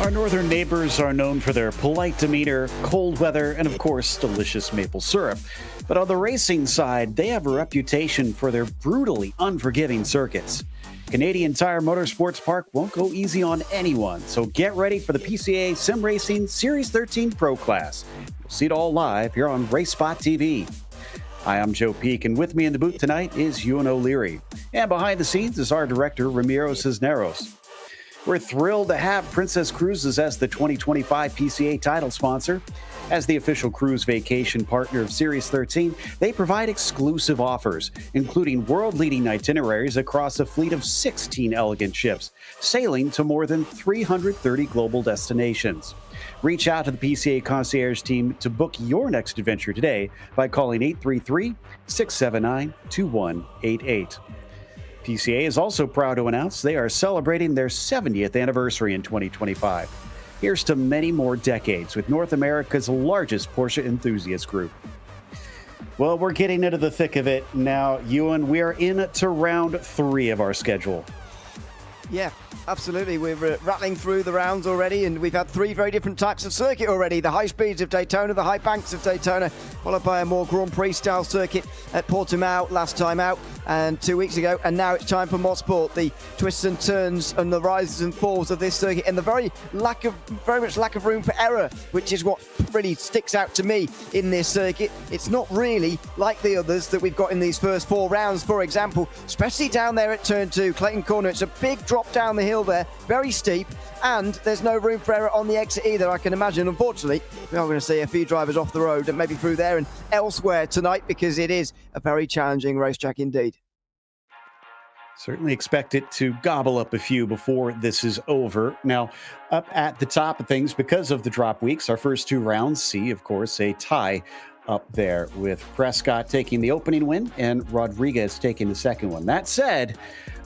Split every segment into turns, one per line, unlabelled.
Our northern neighbors are known for their polite demeanor, cold weather, and of course, delicious maple syrup. But on the racing side, they have a reputation for their brutally unforgiving circuits. Canadian Tire Motorsports Park won't go easy on anyone, so get ready for the PCA Sim Racing Series 13 Pro Class. You'll see it all live here on RaceSpotTV. Hi, I'm Joe Peak, and with me in the booth tonight is Ewan O'Leary. And behind the scenes is our director, Ramiro Cisneros. We're thrilled to have Princess Cruises as the 2025 PCA title sponsor. As the official cruise vacation partner of Series 13, they provide exclusive offers, including world-leading itineraries across a fleet of 16 elegant ships, sailing to more than 330 global destinations. Reach out to the PCA concierge team to book your next adventure today by calling 833-679-2188. PCA is also proud to announce they are celebrating their 70th anniversary in 2025. Here's to many more decades with North America's largest Porsche enthusiast group. Well, we're getting into the thick of it now, Ewan. We are into round 3 of our schedule.
Yeah, absolutely. We're rattling through the rounds already, and we've had 3 very different types of circuit already. The high speeds of Daytona, the high banks of Daytona, followed by a more Grand Prix style circuit at Portimao last time out and 2 weeks ago. And now it's time for Mosport, the twists and turns and the rises and falls of this circuit, and the very much lack of room for error, which is what really sticks out to me in this circuit. It's not really like the others that we've got in these first 4 rounds, for example, especially down there at turn 2, Clayton Corner. It's a big drop down the hill there, very steep, and there's no room for error on the exit either, I can imagine. Unfortunately, we are going to see a few drivers off the road and maybe through there and elsewhere tonight, because it is a very challenging racetrack indeed.
Certainly expect it to gobble up a few before this is over. Now, up at the top of things, because of the drop weeks, our first 2 rounds see, of course, a tie up there with Prescott taking the opening win and Rodriguez taking the second one. That said,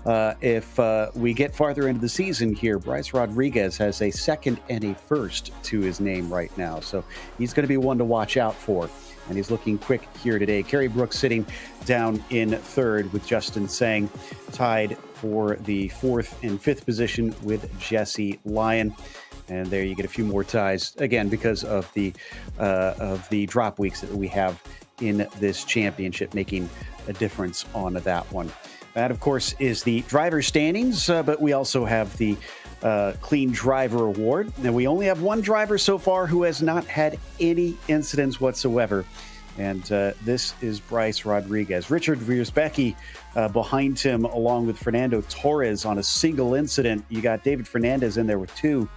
if we get farther into the season here, Bryce Rodriguez has a second and a first to his name right now. So he's going to be one to watch out for. And he's looking quick here today. Kerry Brooks sitting down in third with Justin Sang, tied for the 4th and 5th position with Jesse Lyon. And there you get a few more ties, again, because of the drop weeks that we have in this championship, making a difference on that one. That, of course, is the driver standings, but we also have the Clean Driver Award. Now, we only have one driver so far who has not had any incidents whatsoever, and this is Bryce Rodriguez. Richard Wierzbicki behind him, along with Fernando Torres on a single incident. You got David Fernandez in there with 2,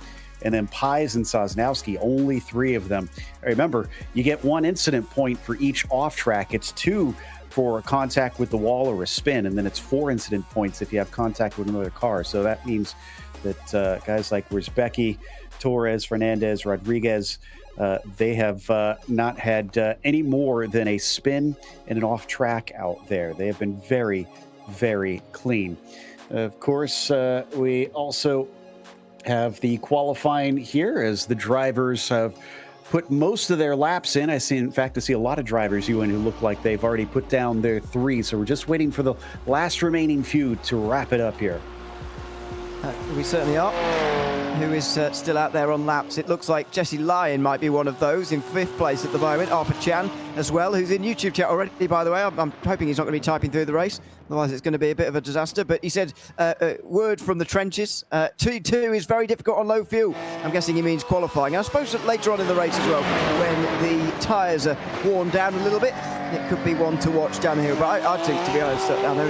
and then Pies and Sosnowski, only 3 of them. Remember, you get 1 incident point for each off track. It's 2 for contact with the wall or a spin, and then it's 4 incident points if you have contact with another car. So that means that guys like Wierzbicki, Torres, Fernandez, Rodriguez, they have not had any more than a spin and an off track out there. They have been very, very clean. Of course, we also have the qualifying here as the drivers have put most of their laps in. I see a lot of drivers, Ewan, who look like they've already put down their 3. So we're just waiting for the last remaining few to wrap it up here.
We certainly are. Who is still out there on laps? It looks like Jesse Lyon might be one of those in 5th place at the moment. Arthur Chan as well, who's in YouTube chat already, by the way. I'm hoping he's not going to be typing through the race. Otherwise, it's going to be a bit of a disaster. But he said, word from the trenches, 2-2 is very difficult on low fuel. I'm guessing he means qualifying. I suppose that later on in the race as well, when the tyres are worn down a little bit, it could be one to watch down here. But I think, to be honest, I know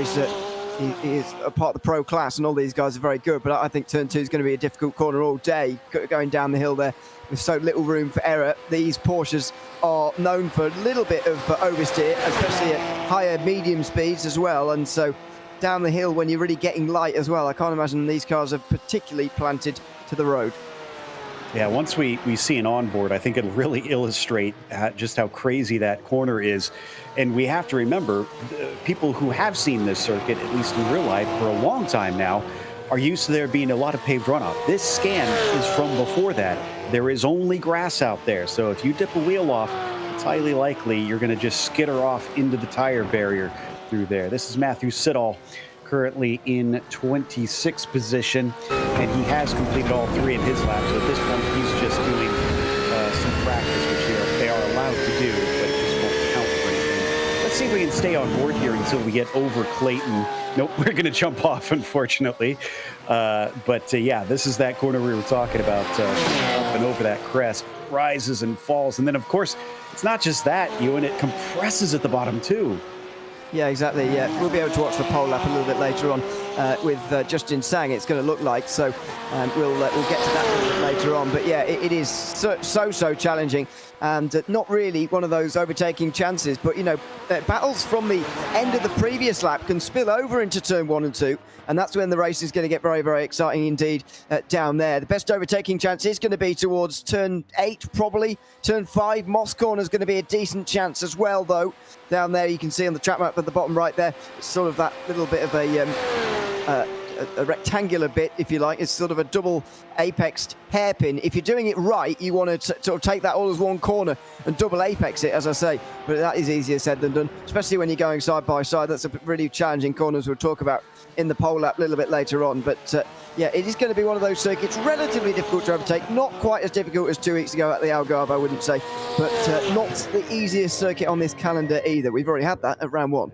he is a part of the pro class, and all these guys are very good, but I think turn 2 is going to be a difficult corner all day, going down the hill there with so little room for error. These Porsches are known for a little bit of oversteer, especially at higher medium speeds as well, and so down the hill when you're really getting light as well, I can't imagine these cars are particularly planted to the road.
Yeah, once we see an onboard, I think it'll really illustrate just how crazy that corner is. And we have to remember, people who have seen this circuit, at least in real life, for a long time now, are used to there being a lot of paved runoff. This scan is from before that. There is only grass out there. So if you dip a wheel off, it's highly likely you're going to just skitter off into the tire barrier through there. This is Matthew Siddall currently in 26th position, and he has completed all 3 of his laps. So at this point, he's just doing some practice, which they are allowed to do, but it just won't count for anything. Let's see if we can stay on board here until we get over Clayton. Nope, we're going to jump off, unfortunately. Yeah, this is that corner we were talking about, up and over that crest, rises and falls. And then, of course, it's not just that, Ewan, it compresses at the bottom, too.
Yeah, exactly. Yeah, we'll be able to watch the pole lap a little bit later on with Justin Sang. It's going to look like so. We'll get to that a little bit later on. But yeah, it is so challenging, and not really one of those overtaking chances. But you know, battles from the end of the previous lap can spill over into turn 1 and 2, and that's when the race is going to get very exciting indeed down there. The best overtaking chance is going to be towards turn 8, probably turn 5. Moss Corner is going to be a decent chance as well, though. Down there, you can see on the track map at the bottom right there, it's sort of that little bit of a rectangular bit, if you like. It's sort of a double apexed hairpin. If you're doing it right, you want to sort of take that all as one corner and double apex it, as I say. But that is easier said than done, especially when you're going side by side. That's a really challenging corner, as we'll talk about in the pole lap a little bit later on. But yeah, it is going to be one of those circuits relatively difficult to overtake. Not quite as difficult as 2 weeks ago at the Algarve, I wouldn't say, but not the easiest circuit on this calendar either. We've already had that at round 1.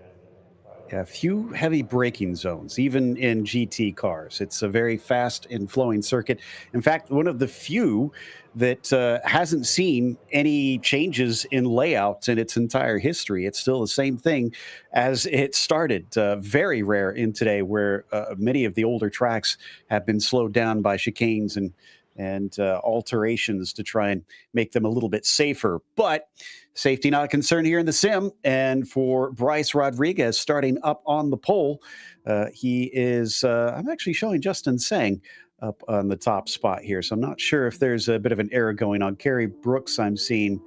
Yeah, a few heavy braking zones, even in GT cars. It's a very fast and flowing circuit. In fact, one of the few that hasn't seen any changes in layouts in its entire history. It's still the same thing as it started. Very rare in today, where many of the older tracks have been slowed down by chicanes and alterations to try and make them a little bit safer. But safety not a concern here in the sim. And for Bryce Rodriguez starting up on the pole, he is, I'm actually showing Justin Sang up on the top spot here. So I'm not sure if there's a bit of an error going on. Kerry Brooks I'm seeing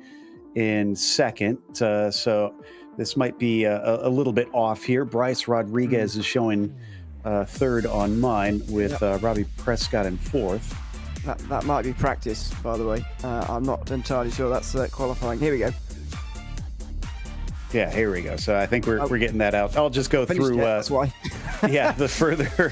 in second. So this might be a little bit off here. Bryce Rodriguez is showing third on mine with Robbie Prescott in fourth.
That might be practice, by the way. I'm not entirely sure that's qualifying. Here we go.
Yeah, here we go. So I think we're getting that out. I'll just go through.
That's why.
Yeah, the further.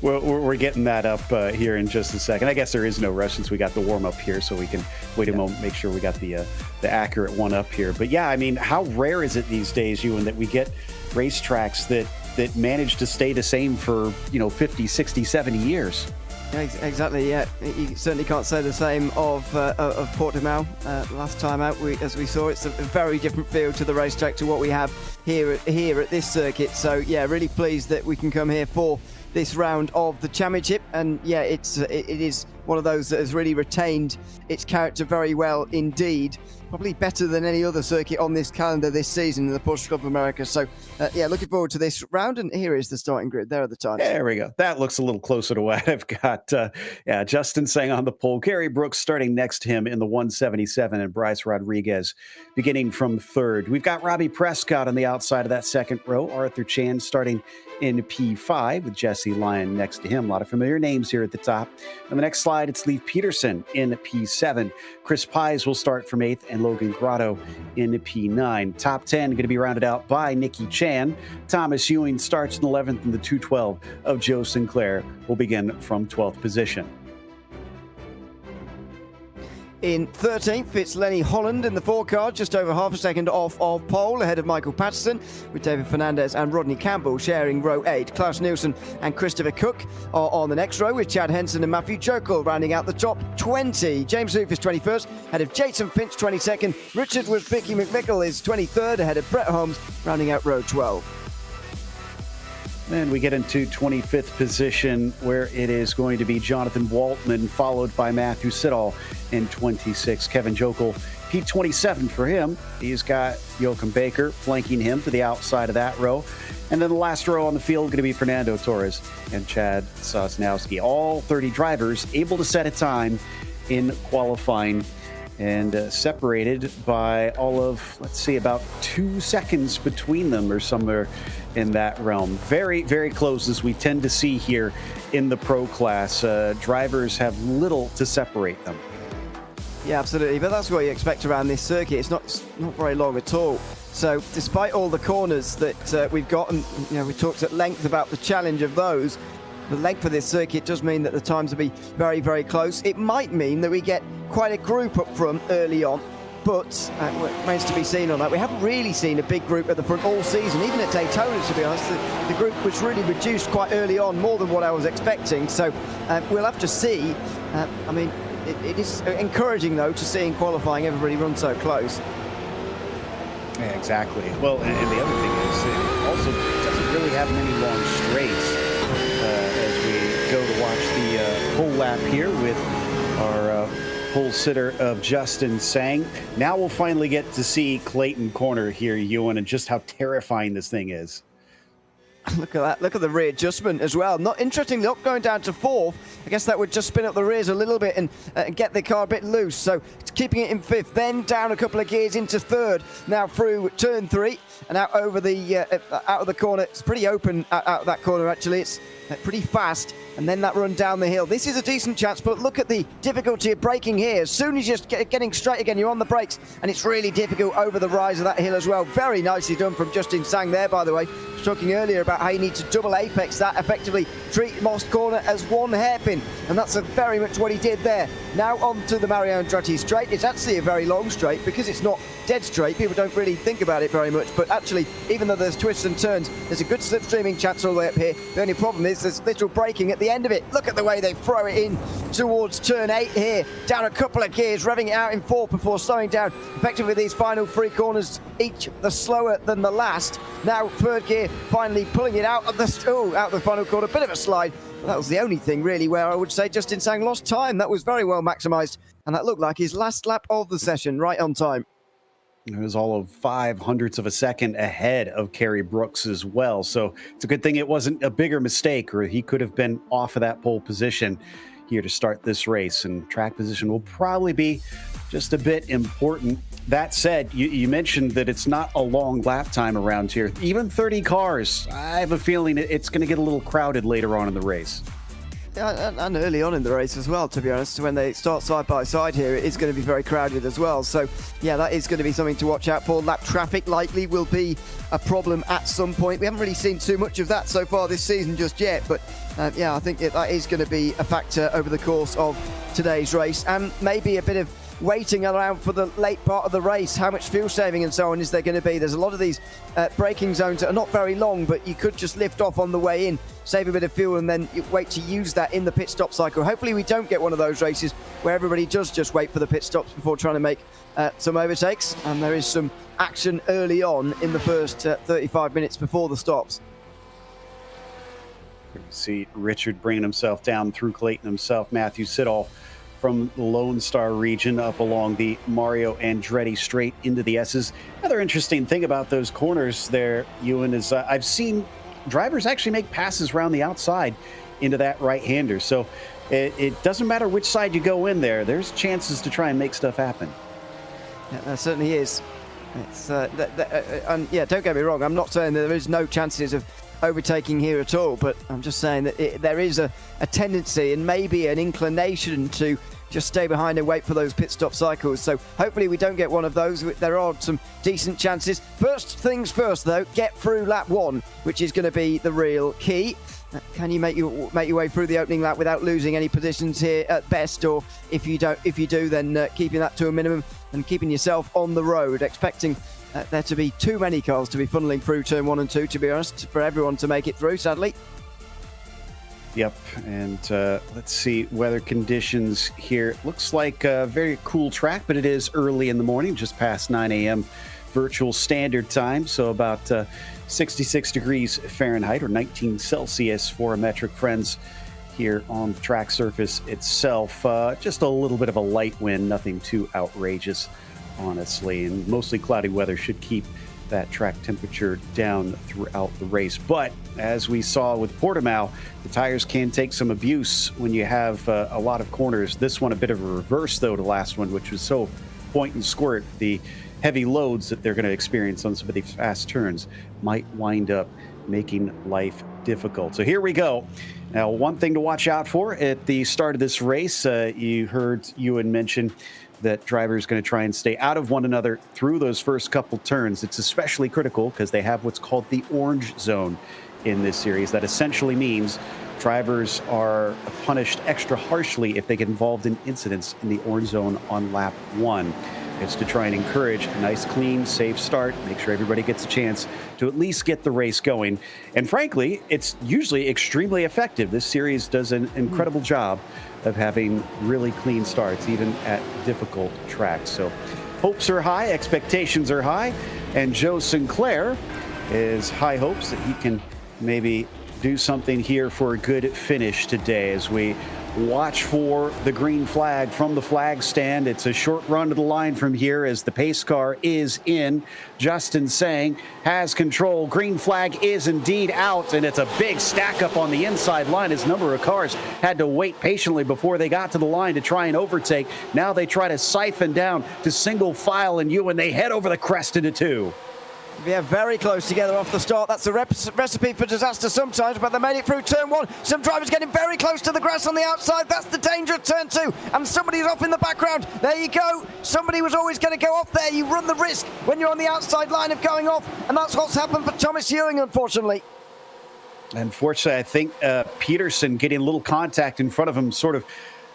We're getting that up here in just a second. I guess there is no rush since we got the warm up here, so we can wait a moment, make sure we got the accurate one up here. But yeah, I mean, how rare is it these days, Ewan, that we get racetracks that manage to stay the same for 50, 60, 70 years?
Yeah, exactly. Yeah, you certainly can't say the same of Portimao. Last time out, as we saw, it's a very different feel to the racetrack to what we have here at this circuit. So yeah, really pleased that we can come here for this round of the championship. And yeah, it is one of those that has really retained its character very well indeed. Probably better than any other circuit on this calendar this season in the Porsche Cup of America. So, yeah, looking forward to this round. And here is the starting grid. There are the times.
There we go. That looks a little closer to what I've got. Justin Sang on the pole. Kerry Brooks starting next to him in the 177, and Bryce Rodriguez beginning from third. We've got Robbie Prescott on the outside of that second row. Arthur Chan starting in P5 with Jesse Lyon next to him. A lot of familiar names here at the top. On the next slide, it's Leif Peterson in P7. Chris Pies will start from 8th, and Logan Grotto in P9. Top 10 going to be rounded out by Nicky Chan. Thomas Ewing starts in 11th, and the 212 of Joe Sinclair will begin from 12th position.
In 13th, it's Lenny Holland in the 4 car, just over half a second off of pole, ahead of Michael Patterson, with David Fernandez and Rodney Campbell sharing row 8. Klaus Nielsen and Christopher Cook are on the next row, with Chad Henson and Matthew Jokel rounding out the top 20. James Hoof is 21st, ahead of Jason Finch, 22nd. Richard Woodbicky McMichael is 23rd, ahead of Brett Holmes, rounding out row 12.
Then we get into 25th position, where it is going to be Jonathan Waltman, followed by Matthew Siddall in 26. Kevin Jokel, P27 for him. He's got Joachim Baker flanking him to the outside of that row. And then the last row on the field going to be Fernando Torres and Chad Sosnowski. All 30 drivers able to set a time in qualifying, and separated by all of, let's see, about 2 seconds between them, or somewhere in that realm. Very, very close, as we tend to see here in the pro class. Drivers have little to separate them.
Yeah, absolutely. But that's what you expect around this circuit. It's not very long at all. So despite all the corners that we've got, and we talked at length about the challenge of those, the length of this circuit does mean that the times will be very, very close. It might mean that we get quite a group up front early on, but remains to be seen on that. We haven't really seen a big group at the front all season, even at Daytona, to be honest. The group was really reduced quite early on, more than what I was expecting. So we'll have to see. I mean, it is encouraging, though, to see in qualifying everybody run so close.
Yeah, exactly. Well, and the other thing is, it also doesn't really have many long straights as we go to watch the pole lap here with our pole sitter of Justin Sang. Now we'll finally get to see Clayton Corner here, Ewan, and just how terrifying this thing is.
Look at that. Look at the readjustment as well. Not interestingly, not going down to fourth. I guess that would just spin up the rears a little bit and get the car a bit loose. So it's keeping it in fifth, then down a couple of gears into third. Now through turn 3 and out over the out of the corner. It's pretty open out of that corner, actually. It's pretty fast. And then that run down the hill. This is a decent chance, but look at the difficulty of braking here. As soon as you're getting straight again, you're on the brakes, and it's really difficult over the rise of that hill as well. Very nicely done from Justin Sang there, by the way. I was talking earlier about how you need to double apex that, effectively treat Moss Corner as one hairpin, and that's very much what he did there. Now on to the Mario Andretti straight. It's actually a very long straight because it's not dead straight. People don't really think about it very much, but actually, even though there's twists and turns, there's a good slipstreaming chance all the way up here. The only problem is there's little braking at the end of it. Look at the way they throw it in towards turn 8 here, down a couple of gears, revving it out in 4th before slowing down. Effectively, these final 3 corners, each the slower than the last. Now 3rd gear finally pulling it out of the final corner. Bit of a slide. That was the only thing really where I would say Justin Sang lost time. That was very well maximised, and that looked like his last lap of the session, right on time.
It was all of 0.05 of a second ahead of Kerry Brooks as well. So it's a good thing it wasn't a bigger mistake, or he could have been off of that pole position here to start this race. And track position will probably be just a bit important. That said, you mentioned that it's not a long lap time around here. Even 30 cars, I have a feeling it's going to get a little crowded later on in the race.
And early on in the race as well, to be honest. When they start side by side here, it is going to be very crowded as well. So, yeah, that is going to be something to watch out for. Lap traffic likely will be a problem at some point. We haven't really seen too much of that so far this season just yet. But, yeah, I think that is going to be a factor over the course of today's race. And maybe a bit of waiting around for the late part of the race. How much fuel saving and so on is there going to be? There's a lot of these braking zones that are not very long, but you could just lift off on the way in, save a bit of fuel, and then you wait to use that in the pit stop cycle. Hopefully we don't get one of those races where everybody does just wait for the pit stops before trying to make some overtakes, and there is some action early on in the first 35 minutes before the stops.
See Richard bringing himself down through Clayton himself. Matthew Siddall from the Lone Star region up along the Mario Andretti straight into the S's. Another interesting thing about those corners there, Ewan, is I've seen drivers actually make passes around the outside into that right-hander. So it doesn't matter which side you go in there. There's chances to try and make stuff happen.
Yeah, there certainly is. It's, and yeah, don't get me wrong. I'm not saying that there is no chances of overtaking here at all, but I'm just saying that there is a tendency and maybe an inclination to just stay behind and wait for those pit stop cycles. So hopefully we don't get one of those. There are some decent chances. First things first, though, get through lap 1, which is going to be the real key. Can you make your way through the opening lap without losing any positions here at best? Or if you do, then keeping that to a minimum and keeping yourself on the road, expecting there to be too many cars to be funneling through turn 1 and 2, to be honest, for everyone to make it through, sadly.
Yep, and let's see weather conditions here. Looks like a very cool track, but it is early in the morning, just past 9 a.m. virtual standard time, so about 66 degrees Fahrenheit or 19 Celsius for our metric friends here on the track surface itself. Just a little bit of a light wind, nothing too outrageous, honestly, and mostly cloudy weather should keep that track temperature down throughout the race. But as we saw with Portimao, the tires can take some abuse when you have a lot of corners. This one a bit of a reverse, though, to last one, which was so point and squirt. The heavy loads that they're going to experience on some of these fast turns might wind up making life difficult. So here we go. Now, one thing to watch out for at the start of this race, you heard Ewan mention that drivers going to try and stay out of one another through those first couple turns. It's especially critical because they have what's called the orange zone in this series. That essentially means drivers are punished extra harshly if they get involved in incidents in the orange zone on lap 1. It's to try and encourage a nice, clean, safe start, make sure everybody gets a chance to at least get the race going. And frankly, it's usually extremely effective. This series does an incredible job of having really clean starts, even at difficult tracks. So hopes are high, expectations are high, and Joe Sinclair is high hopes that he can maybe do something here for a good finish today as we watch for the green flag from the flag stand. It's a short run to the line from here as the pace car is in. Justin Sang has control. Green flag is indeed out, and it's a big stack up on the inside line as a number of cars had to wait patiently before they got to the line to try and overtake. Now they try to siphon down to single file and you, and they head over the crest into 2.
Yeah, very close together off the start. That's a recipe for disaster sometimes, but they made it through turn 1. Some drivers getting very close to the grass on the outside. That's the danger of turn 2. And somebody's off in the background. There you go. Somebody was always going to go off there. You run the risk when you're on the outside line of going off. And that's what's happened for Thomas Ewing, unfortunately.
Unfortunately, I think Peterson getting a little contact in front of him sort of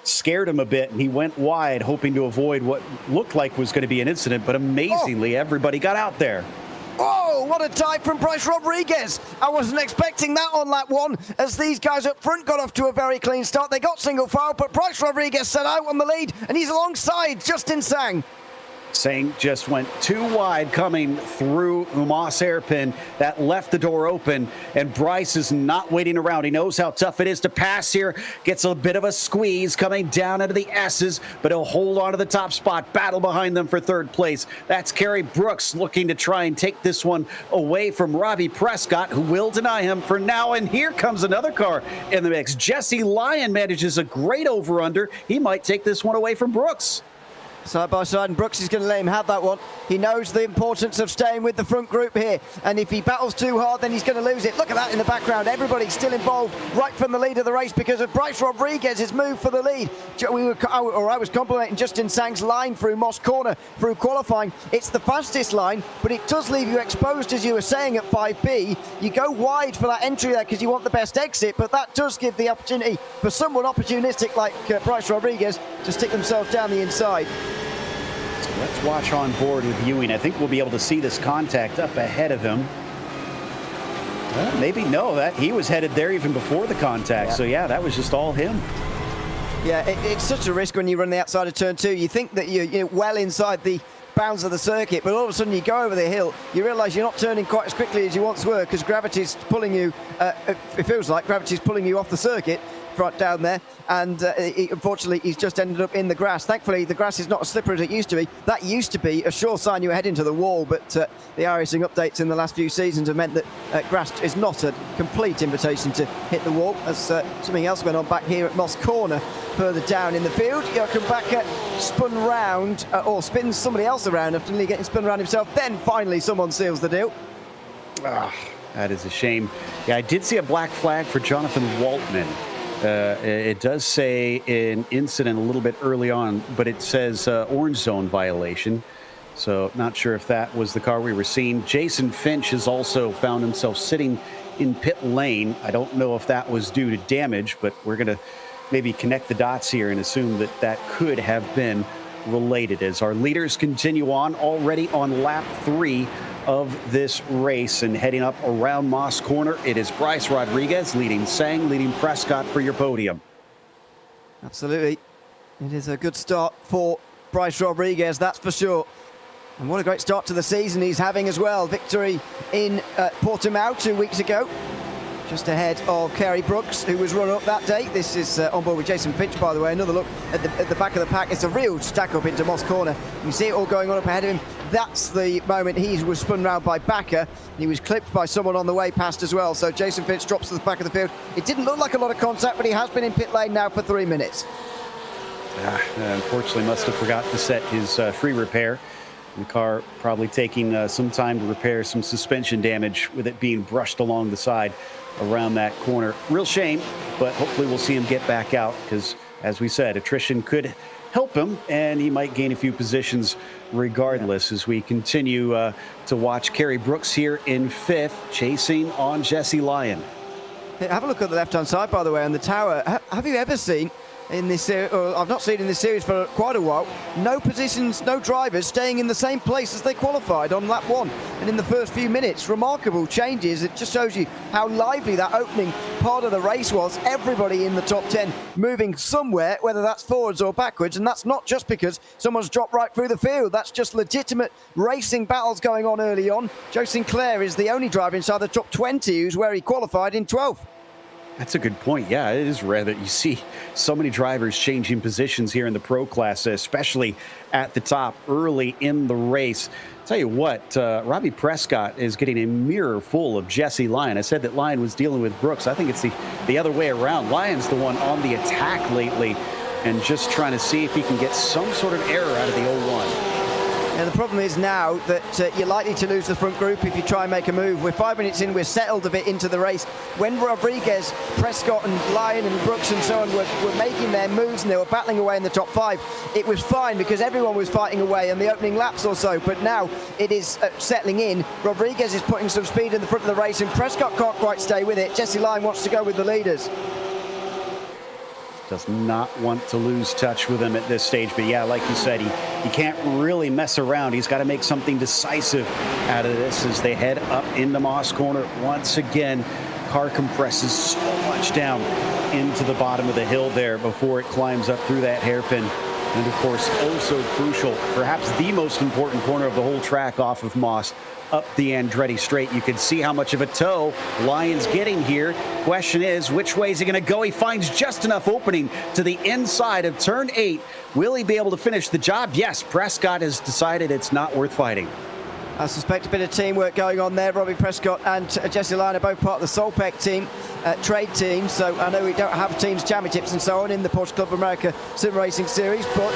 scared him a bit, and he went wide, hoping to avoid what looked like was going to be an incident. But amazingly, everybody got out there.
Oh, what a dive from Bryce Rodriguez. I wasn't expecting that on lap 1 as these guys up front got off to a very clean start. They got single file, but Bryce Rodriguez set out on the lead, and he's alongside Justin Sang.
Sang just went too wide coming through Umos hairpin. That left the door open, and Bryce is not waiting around. He knows how tough it is to pass here. Gets a bit of a squeeze coming down into the S's, but he'll hold on to the top spot. Battle behind them for third place. That's Kerry Brooks looking to try and take this one away from Robbie Prescott, who will deny him for now. And here comes another car in the mix. Jesse Lyon manages a great over-under. He might take this one away from Brooks.
Side by side, and Brooks is going to let him have that one. He knows the importance of staying with the front group here, and if he battles too hard, then he's going to lose it. Look at that in the background. Everybody's still involved right from the lead of the race because of Bryce Rodriguez's move for the lead. I was complimenting Justin Sang's line through Moss Corner through qualifying. It's the fastest line, but it does leave you exposed, as you were saying, at 5B. You go wide for that entry there because you want the best exit, but that does give the opportunity for someone opportunistic like Bryce Rodriguez to stick themselves down the inside.
So let's watch on board with Ewing. I think we'll be able to see this contact up ahead of him. Well, maybe no, that he was headed there even before the contact. Yeah. So yeah, that was just all him.
Yeah, it's such a risk when you run the outside of turn 2. You think that you're well inside the bounds of the circuit, but all of a sudden you go over the hill, you realise you're not turning quite as quickly as you once were because gravity's pulling you, it feels like gravity's pulling you off the circuit right down there, and unfortunately he's just ended up in the grass. Thankfully the grass is not as slippery as it used to be. That used to be a sure sign you were heading to the wall, but the iRacing updates in the last few seasons have meant that grass is not a complete invitation to hit the wall, as something else went on back here at Moss Corner further down in the field. Jochen spun round, or spins somebody else around after nearly getting spun around himself. Then finally someone seals the deal.
That is a shame. Yeah, I did see a black flag for Jonathan Waltman. It does say an incident a little bit early on, but it says orange zone violation. So not sure if that was the car we were seeing. Jason Finch has also found himself sitting in pit lane. I don't know if that was due to damage, but we're going to maybe connect the dots here and assume that that could have been related as our leaders continue on already on lap 3 of this race and heading up around Moss Corner. It is Bryce Rodriguez leading Sang, leading Prescott for your podium.
Absolutely. It is a good start for Bryce Rodriguez, that's for sure. And what a great start to the season he's having as well. Victory in Portimao 2 weeks ago, just ahead of Kerry Brooks, who was runner-up that day. This is on board with Jason Finch, by the way. Another look at the back of the pack. It's a real stack-up into Moss Corner. You see it all going on up ahead of him. That's the moment he was spun round by Bakker. He was clipped by someone on the way past as well. So Jason Finch drops to the back of the field. It didn't look like a lot of contact, but he has been in pit lane now for 3 minutes.
Unfortunately, must have forgot to set his free repair. The car probably taking some time to repair some suspension damage with it being brushed along the side around that corner. Real shame, but hopefully we'll see him get back out because, as we said, attrition could help him and he might gain a few positions regardless as we continue to watch Kerry Brooks here in 5th, chasing on Jesse Lyon.
Have a look at the left-hand side, by the way, on the tower. Have you ever seen in this, or I've not seen in this series for quite a while, no positions, no drivers staying in the same place as they qualified on lap 1 and in the first few minutes. Remarkable changes. It just shows you how lively that opening part of the race was. Everybody in the top 10 moving somewhere, whether that's forwards or backwards, and that's not just because someone's dropped right through the field. That's just legitimate racing battles going on early on. Joe Sinclair is the only driver inside the top 20 who's where he qualified in 12th.
That's a good point. Yeah, it is rare that you see so many drivers changing positions here in the pro class, especially at the top early in the race. Tell you what, Robbie Prescott is getting a mirror full of Jesse Lyon. I said that Lyon was dealing with Brooks. I think it's the other way around. Lyon's the one on the attack lately and just trying to see if he can get some sort of error out of the 01.
And the problem is now that you're likely to lose the front group if you try and make a move. We're 5 minutes in, we're settled a bit into the race. When Rodriguez, Prescott and Lyon and Brooks and so on were making their moves and they were battling away in the top 5, it was fine because everyone was fighting away in the opening laps or so. But now it is settling in. Rodriguez is putting some speed in the front of the race and Prescott can't quite stay with it. Jesse Lyon wants to go with the leaders.
Does not want to lose touch with him at this stage. But yeah, like you said, he can't really mess around. He's got to make something decisive out of this as they head up into Moss Corner. Once again, car compresses so much down into the bottom of the hill there before it climbs up through that hairpin. And of course, also crucial, perhaps the most important corner of the whole track off of Moss, up the Andretti straight. You can see how much of a tow Lyon's getting here. Question is, which way is he going to go? He finds just enough opening to the inside of turn 8. Will he be able to finish the job? Yes, Prescott has decided it's not worth fighting.
I suspect a bit of teamwork going on there. Robbie Prescott and Jesse Lyon are both part of the Solpec team, trade team. So I know we don't have teams championships and so on in the Porsche Club of America Sim Racing Series, but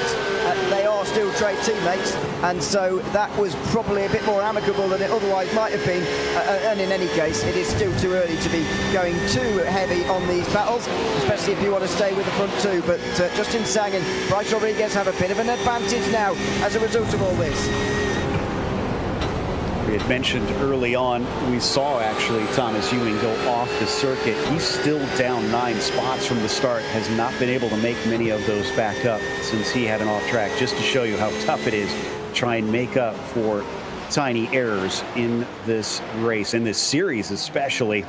they are still trade teammates. And so that was probably a bit more amicable than it otherwise might have been. And in any case, it is still too early to be going too heavy on these battles, especially if you want to stay with the front two. But Justin Sang and Bryce Rodriguez have a bit of an advantage now as a result of all this.
We had mentioned early on, we saw actually Thomas Ewing go off the circuit. He's still down 9 spots from the start, has not been able to make many of those back up since he had an off track, just to show you how tough it is to try and make up for tiny errors in this race, in this series especially.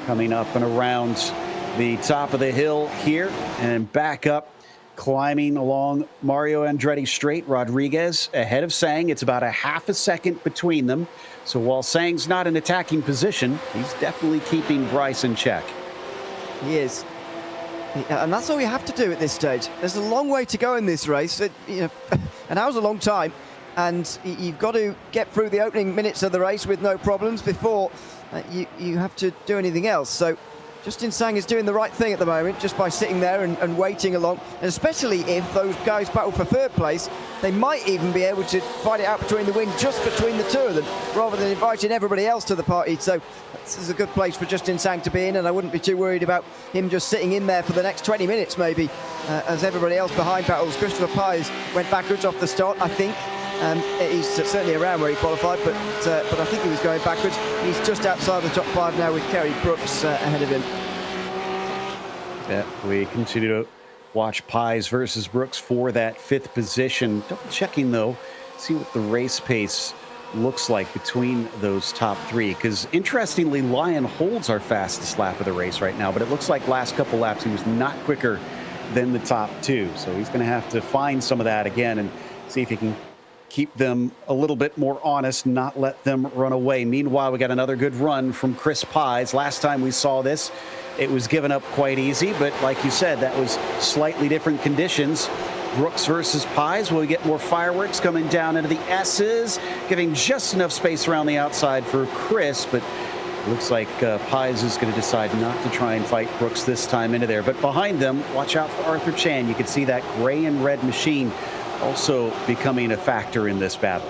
Coming up and around the top of the hill here and back up, climbing along Mario Andretti straight. Rodriguez ahead of Sang. It's about a half a second between them. So while Sang's not in attacking position, he's definitely keeping Bryce in check.
He is. And that's all you have to do at this stage. There's a long way to go in this race. An hour's a long time. And you've got to get through the opening minutes of the race with no problems before you have to do anything else. So Justin Sang is doing the right thing at the moment just by sitting there and waiting along, and especially if those guys battle for third place, they might even be able to fight it out between the win just between the two of them rather than inviting everybody else to the party. So this is a good place for Justin Sang to be in, and I wouldn't be too worried about him just sitting in there for the next 20 minutes maybe as everybody else behind battles. Christopher Pies went backwards off the start, I think. He's certainly around where he qualified, but I think he was going backwards. He's just outside the top 5 now with Kerry Brooks ahead of him.
Yeah, we continue to watch Pies versus Brooks for that 5th position. Double checking though, see what the race pace looks like between those top 3, because interestingly, Lyon holds our fastest lap of the race right now, but it looks like last couple laps he was not quicker than the top 2, so he's going to have to find some of that again and see if he can keep them a little bit more honest, not let them run away. Meanwhile, we got another good run from Chris Pies. Last time we saw this, it was given up quite easy, but like you said, that was slightly different conditions. Brooks versus Pies. Will we get more fireworks coming down into the S's, giving just enough space around the outside for Chris, but looks like Pies is going to decide not to try and fight Brooks this time into there. But behind them, watch out for Arthur Chan. You can see that gray and red machine also becoming a factor in this battle.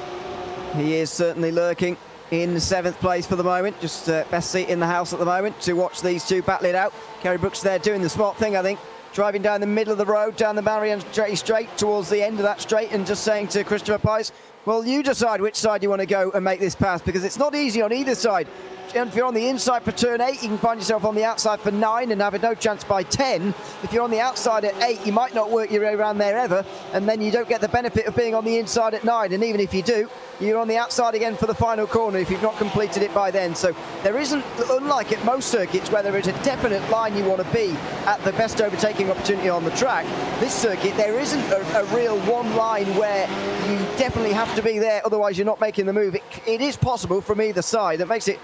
He is certainly lurking in 7th place for the moment. Just best seat in the house at the moment to watch these two battle it out. Kerry Brooks there doing the smart thing, I think. Driving down the middle of the road, down the Marianne straight towards the end of that straight, and just saying to Christopher Pies, well, you decide which side you want to go and make this pass, because it's not easy on either side. And if you're on the inside for turn 8, you can find yourself on the outside for 9 and have no chance by 10. If you're on the outside at 8, you might not work your way around there ever, and then you don't get the benefit of being on the inside at 9. And even if you do, you're on the outside again for the final corner if you've not completed it by then. So there isn't, unlike at most circuits where there is a definite line you want to be at the best overtaking opportunity on the track, this circuit there isn't a real one line where you definitely have to be there, otherwise you're not making the move. It is possible from either side. That makes it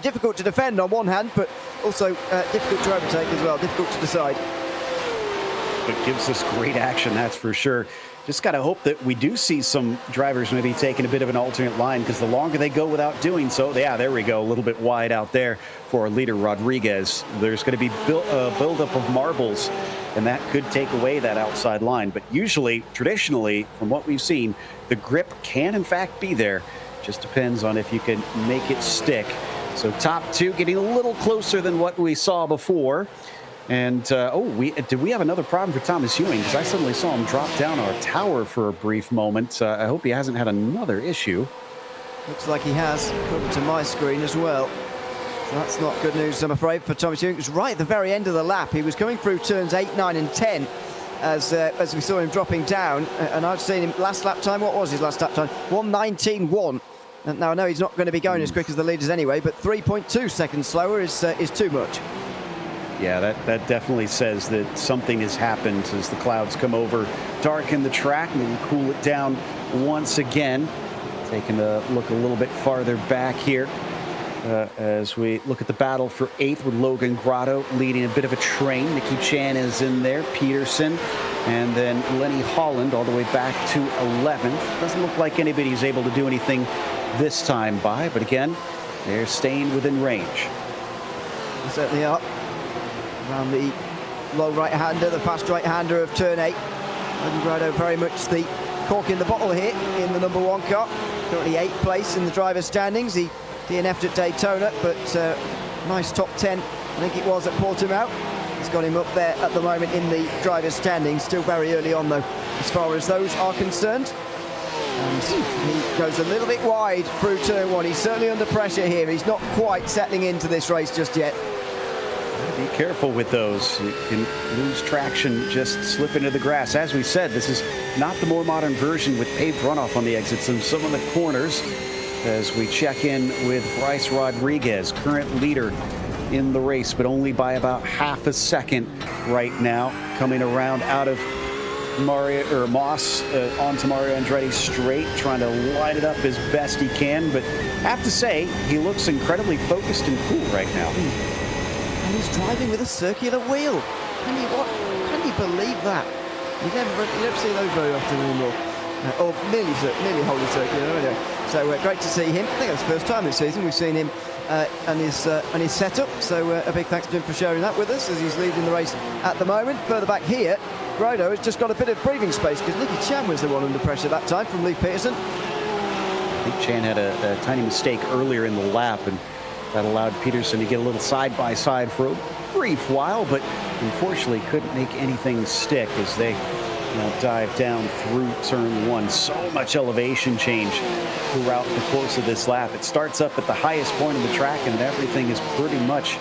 difficult to defend on one hand, but also difficult to overtake as well, difficult to decide.
It gives us great action, that's for sure. Just got to hope that we do see some drivers maybe taking a bit of an alternate line, because the longer they go without doing so, yeah, there we go, a little bit wide out there for our leader, Rodriguez. There's going to be build-up of marbles, and that could take away that outside line. But usually, traditionally, from what we've seen, the grip can in fact be there. Just depends on if you can make it stick. So top two getting a little closer than what we saw before. And, did we have another problem for Thomas Ewing? Because I suddenly saw him drop down our tower for a brief moment. I hope he hasn't had another issue.
Looks like he has, according to my screen as well. So that's not good news, I'm afraid, for Thomas Ewing. It was right at the very end of the lap. He was coming through turns 8, 9 and 10 as we saw him dropping down. And I've seen him last lap time. What was his last lap time? 1:19.1. Now, I know he's not going to be going as quick as the leaders anyway, but 3.2 seconds slower is too much.
Yeah, that definitely says that something has happened as the clouds come over, darken the track, maybe cool it down once again. Taking a look a little bit farther back here as we look at the battle for 8th with Logan Grotto leading a bit of a train. Nicky Chan is in there, Peterson, and then Lenny Holland all the way back to 11th. Doesn't look like anybody's able to do anything this time by, but again, they're staying within range.
They certainly are. Around the low right-hander, the fast right-hander of turn 8. Logan Grotto very much the cork in the bottle here in the number 1 car. Currently 8th place in the driver's standings. He DNF'd at Daytona, but nice top 10, I think it was, at Portimao. It's got him up there at the moment in the driver's standings. Still very early on, though, as far as those are concerned. And he goes a little bit wide through turn 1. He's certainly under pressure here. He's not quite settling into this race just yet.
Be careful with those. You can lose traction, just slip into the grass. As we said, this is not the more modern version with paved runoff on the exits and some of the corners. As we check in with Bryce Rodriguez, current leader in the race, but only by about half a second right now, coming around out of Moss onto Mario Andretti straight, trying to line it up as best he can. But I have to say, he looks incredibly focused and cool right now.
And he's driving with a circular wheel. Can you believe that? You don't see those very often anymore. Or nearly wholly circular, anyway. So great to see him. I think that's the first time this season we've seen him and his setup. So a big thanks to him for sharing that with us as he's leading the race at the moment. Further back here, Grotto has just got a bit of breathing space because Nicky Chan was the one under pressure that time from Lee Peterson.
I think Chan had a tiny mistake earlier in the lap, and that allowed Peterson to get a little side-by-side for a brief while, but unfortunately couldn't make anything stick as they dive down through turn 1. So much elevation change throughout the course of this lap. It starts up at the highest point of the track, and everything is pretty much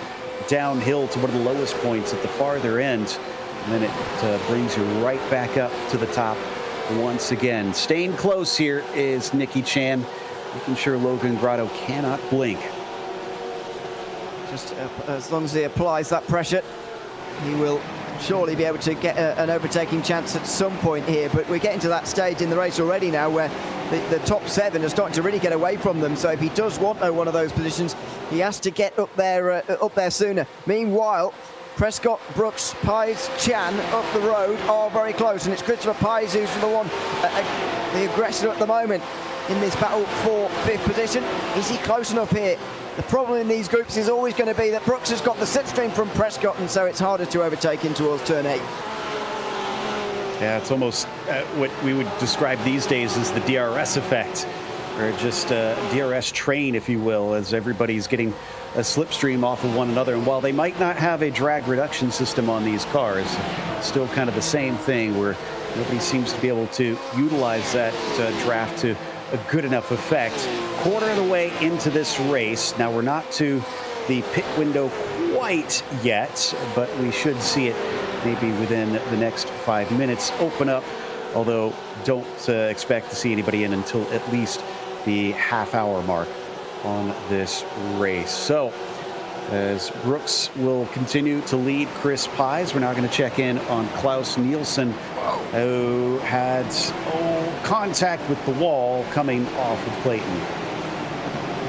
downhill to one of the lowest points at the farther end. And then it brings you right back up to the top once again. Staying close here is Nicky Chan, making sure Logan Grotto cannot blink.
Just as long as he applies that pressure, he will surely be able to get an overtaking chance at some point here. But we're getting to that stage in the race already now where the top 7 are starting to really get away from them. So if he does want one of those positions, he has to get up there sooner. Meanwhile, Prescott, Brooks, Pies, Chan up the road are very close, and it's Christopher Pies who's the one, the aggressor at the moment in this battle for 5th position. Is he close enough here? The problem in these groups is always going to be that Brooks has got the slipstream from Prescott, and so it's harder to overtake in towards turn 8.
Yeah, it's almost what we would describe these days as the DRS effect. or just a DRS train, if you will, as everybody's getting a slipstream off of one another. And while they might not have a drag reduction system on these cars, still kind of the same thing where nobody seems to be able to utilize that draft to a good enough effect. Quarter of the way into this race. Now, we're not to the pit window quite yet, but we should see it maybe within the next 5 minutes open up, although don't expect to see anybody in until at least the half-hour mark on this race. So as Brooks will continue to lead Chris Pies, we're now going to check in on Klaus Nielsen, who had contact with the wall coming off of Clayton.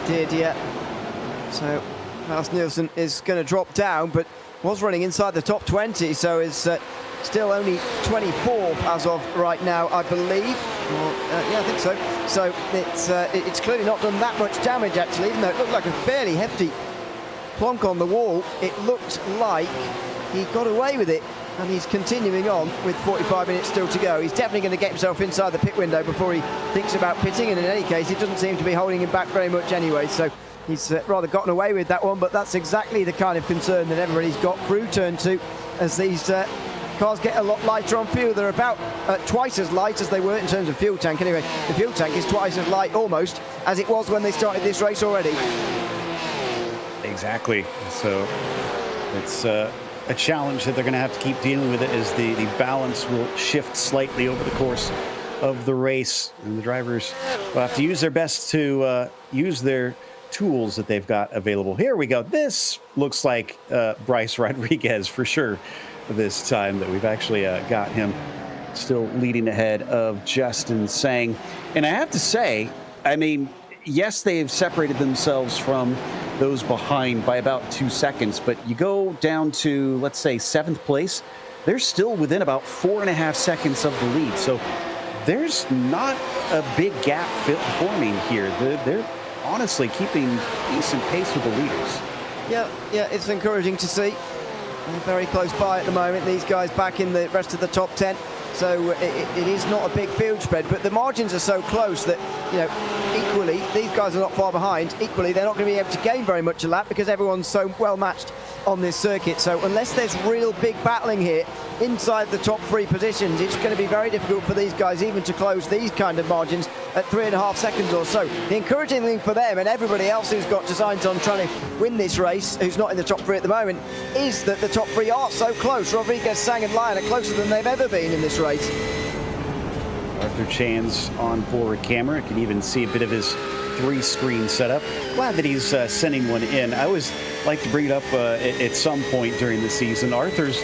Did, yeah. So Klaus Nielsen is going to drop down, but was running inside the top 20, so is still only 24th as of right now, I believe. Well, yeah, I think so. So it's clearly not done that much damage, actually, even though it looked like a fairly hefty plonk on the wall. It looked like he got away with it, and he's continuing on with 45 minutes still to go. He's definitely going to get himself inside the pit window before he thinks about pitting, and in any case, it doesn't seem to be holding him back very much anyway. So he's rather gotten away with that one, but that's exactly the kind of concern that everybody's got through turn 2 as these cars get a lot lighter on fuel. They're about twice as light as they were in terms of fuel tank. Anyway, the fuel tank is twice as light almost as it was when they started this race already.
Exactly. So it's a challenge that they're going to have to keep dealing with it, as the balance will shift slightly over the course of the race, and the drivers will have to use their best to use their tools that they've got available. Here we go. This looks like Bryce Rodriguez for sure this time, that we've actually got him still leading ahead of Justin Sang. And I have to say, I mean, yes, they've separated themselves from those behind by about 2 seconds, but you go down to, let's say, 7th place, they're still within about 4.5 seconds of the lead. So there's not a big gap forming here. They're honestly keeping decent pace with the leaders. Yeah,
it's encouraging to see. They're very close by at the moment. These guys back in the rest of the top 10. So it is not a big field spread, but the margins are so close that, you know, equally, these guys are not far behind. Equally, they're not going to be able to gain very much a lap because everyone's so well matched on this circuit. So unless there's real big battling here inside the top 3 positions, it's going to be very difficult for these guys even to close these kind of margins at 3.5 seconds or so. The encouraging thing for them and everybody else who's got designs on trying to win this race, who's not in the top 3 at the moment, is that the top 3 are so close. Rodriguez, Sang and Lyon are closer than they've ever been in this race.
Arthur Chan's on board camera. You can even see a bit of his 3-screen setup. Glad that he's sending one in. I always like to bring it up at some point during the season. Arthur's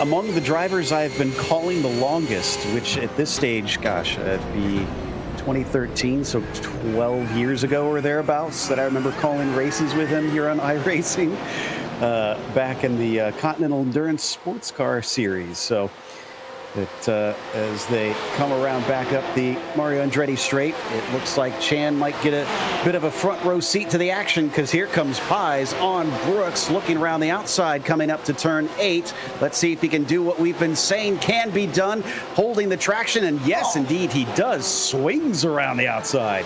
among the drivers I've been calling the longest, which at this stage, gosh, it'd be 2013, so 12 years ago or thereabouts, that I remember calling races with him here on iRacing back in the Continental Endurance Sports Car Series. So that as they come around back up the Mario Andretti straight, it looks like Chan might get a bit of a front row seat to the action, because here comes Pies on Brooks, looking around the outside, coming up to turn 8. Let's see if he can do what we've been saying can be done, holding the traction, and yes, indeed, he does. Swings around the outside.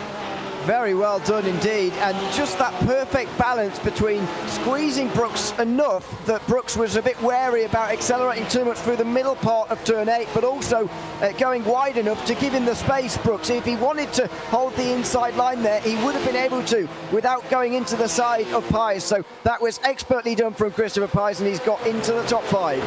Very well done indeed, and just that perfect balance between squeezing Brooks enough that Brooks was a bit wary about accelerating too much through the middle part of turn 8, but also going wide enough to give him the space, Brooks. If he wanted to hold the inside line there, he would have been able to without going into the side of Pies. So that was expertly done from Christopher Pies, and he's got into the top 5.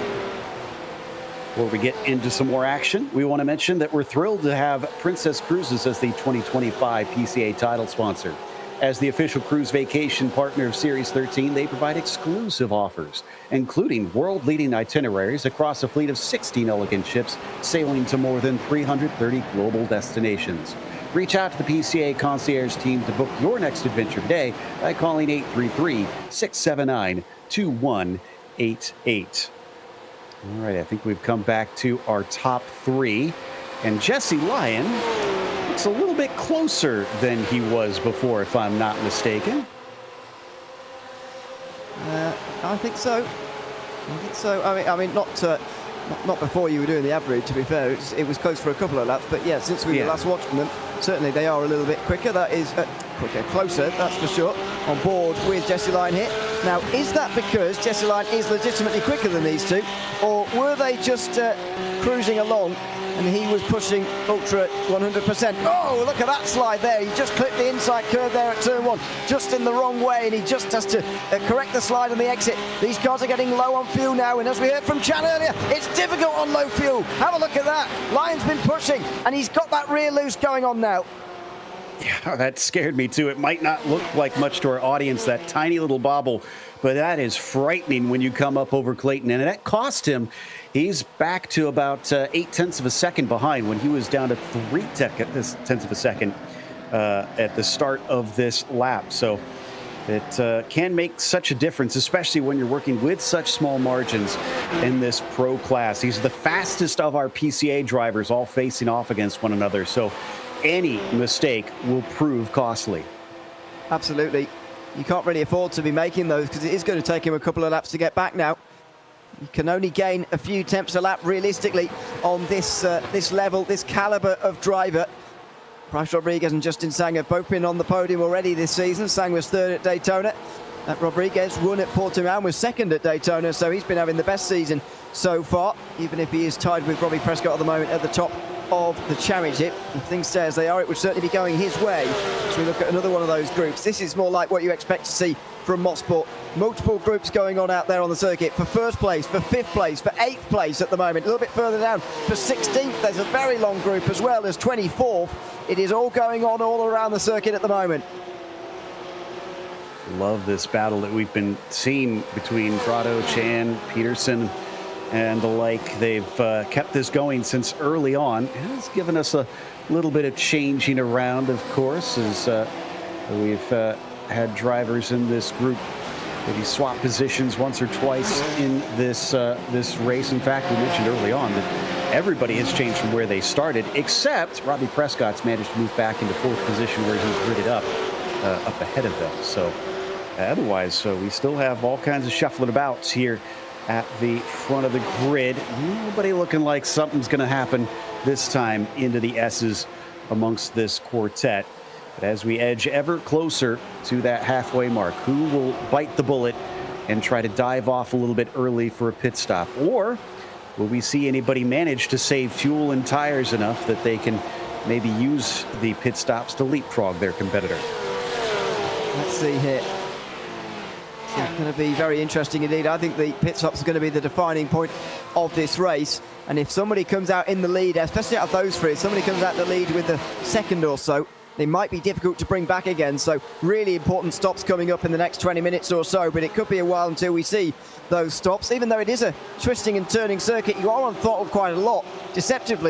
Before we get into some more action, we want to mention that we're thrilled to have Princess Cruises as the 2025 PCA title sponsor. As the official cruise vacation partner of Series 13, they provide exclusive offers, including world-leading itineraries across a fleet of 16 elegant ships sailing to more than 330 global destinations. Reach out to the PCA concierge team to book your next adventure today by calling 833-679-2188. All right, I think we've come back to our top 3, and Jesse Lyon looks a little bit closer than he was before, if I'm not mistaken.
I think so. I mean, not Not before you were doing the average, to be fair. It was close for a couple of laps, but yeah, since we were last watching them, certainly they are a little bit quicker. That is closer, that's for sure. On board with Jesse Lyon here. Now, is that because Jesse Lyon is legitimately quicker than these two, or were they just cruising along and he was pushing ultra 100%? Oh, look at that slide there. He just clipped the inside curve there at turn 1, just in the wrong way, and he just has to correct the slide on the exit. These cars are getting low on fuel now, and as we heard from Chan earlier, it's difficult on low fuel. Have a look at that. Lyon's been pushing, and he's got that rear loose going on now.
Yeah, that scared me too. It might not look like much to our audience, that tiny little bobble, but that is frightening when you come up over Clayton. And that cost him. He's back to about 0.8 of a second behind when he was down to 0.3 of a second at the start of this lap. So it can make such a difference, especially when you're working with such small margins in this pro class. These are the fastest of our PCA drivers, all facing off against one another. So any mistake will prove costly.
Absolutely. You can't really afford to be making those, because it is going to take him a couple of laps to get back now. You can only gain a few tenths a lap realistically on this level, this caliber of driver. Bryce Rodriguez and Justin Sang have both been on the podium already this season. Sang was third at Daytona. Rodriguez won at Portimao, was second at Daytona, so he's been having the best season so far, even if he is tied with Robbie Prescott at the moment at the top of the championship. If things stay as they are, it would certainly be going his way. So we look at another one of those groups. This is more like what you expect to see from Mosport. Multiple groups going on out there on the circuit for first place, for fifth place, for eighth place at the moment. A little bit further down for 16th. There's a very long group as well as 24th. It is all going on all around the circuit at the moment.
Love this battle that we've been seeing between Prado, Chan, Peterson, and the like. They've kept this going since early on. It's given us a little bit of changing around, of course, as we've had drivers in this group maybe swap positions once or twice in this race. In fact, we mentioned early on that everybody has changed from where they started, except Robbie Prescott's managed to move back into fourth position where he's gridded up ahead of them. So otherwise, we still have all kinds of shuffling about here at the front of the grid. Nobody looking like something's going to happen this time into the S's amongst this quartet. But as we edge ever closer to that halfway mark, who will bite the bullet and try to dive off a little bit early for a pit stop? Or will we see anybody manage to save fuel and tires enough that they can maybe use the pit stops to leapfrog their competitor?
Let's see here. It's going to be very interesting indeed. I think the pit stops are going to be the defining point of this race. And if somebody comes out in the lead, especially out of those three, if somebody comes out in the lead with a second or so, they might be difficult to bring back again. So really important stops coming up in the next 20 minutes or so. But it could be a while until we see those stops. Even though it is a twisting and turning circuit, you are on throttle quite a lot, deceptive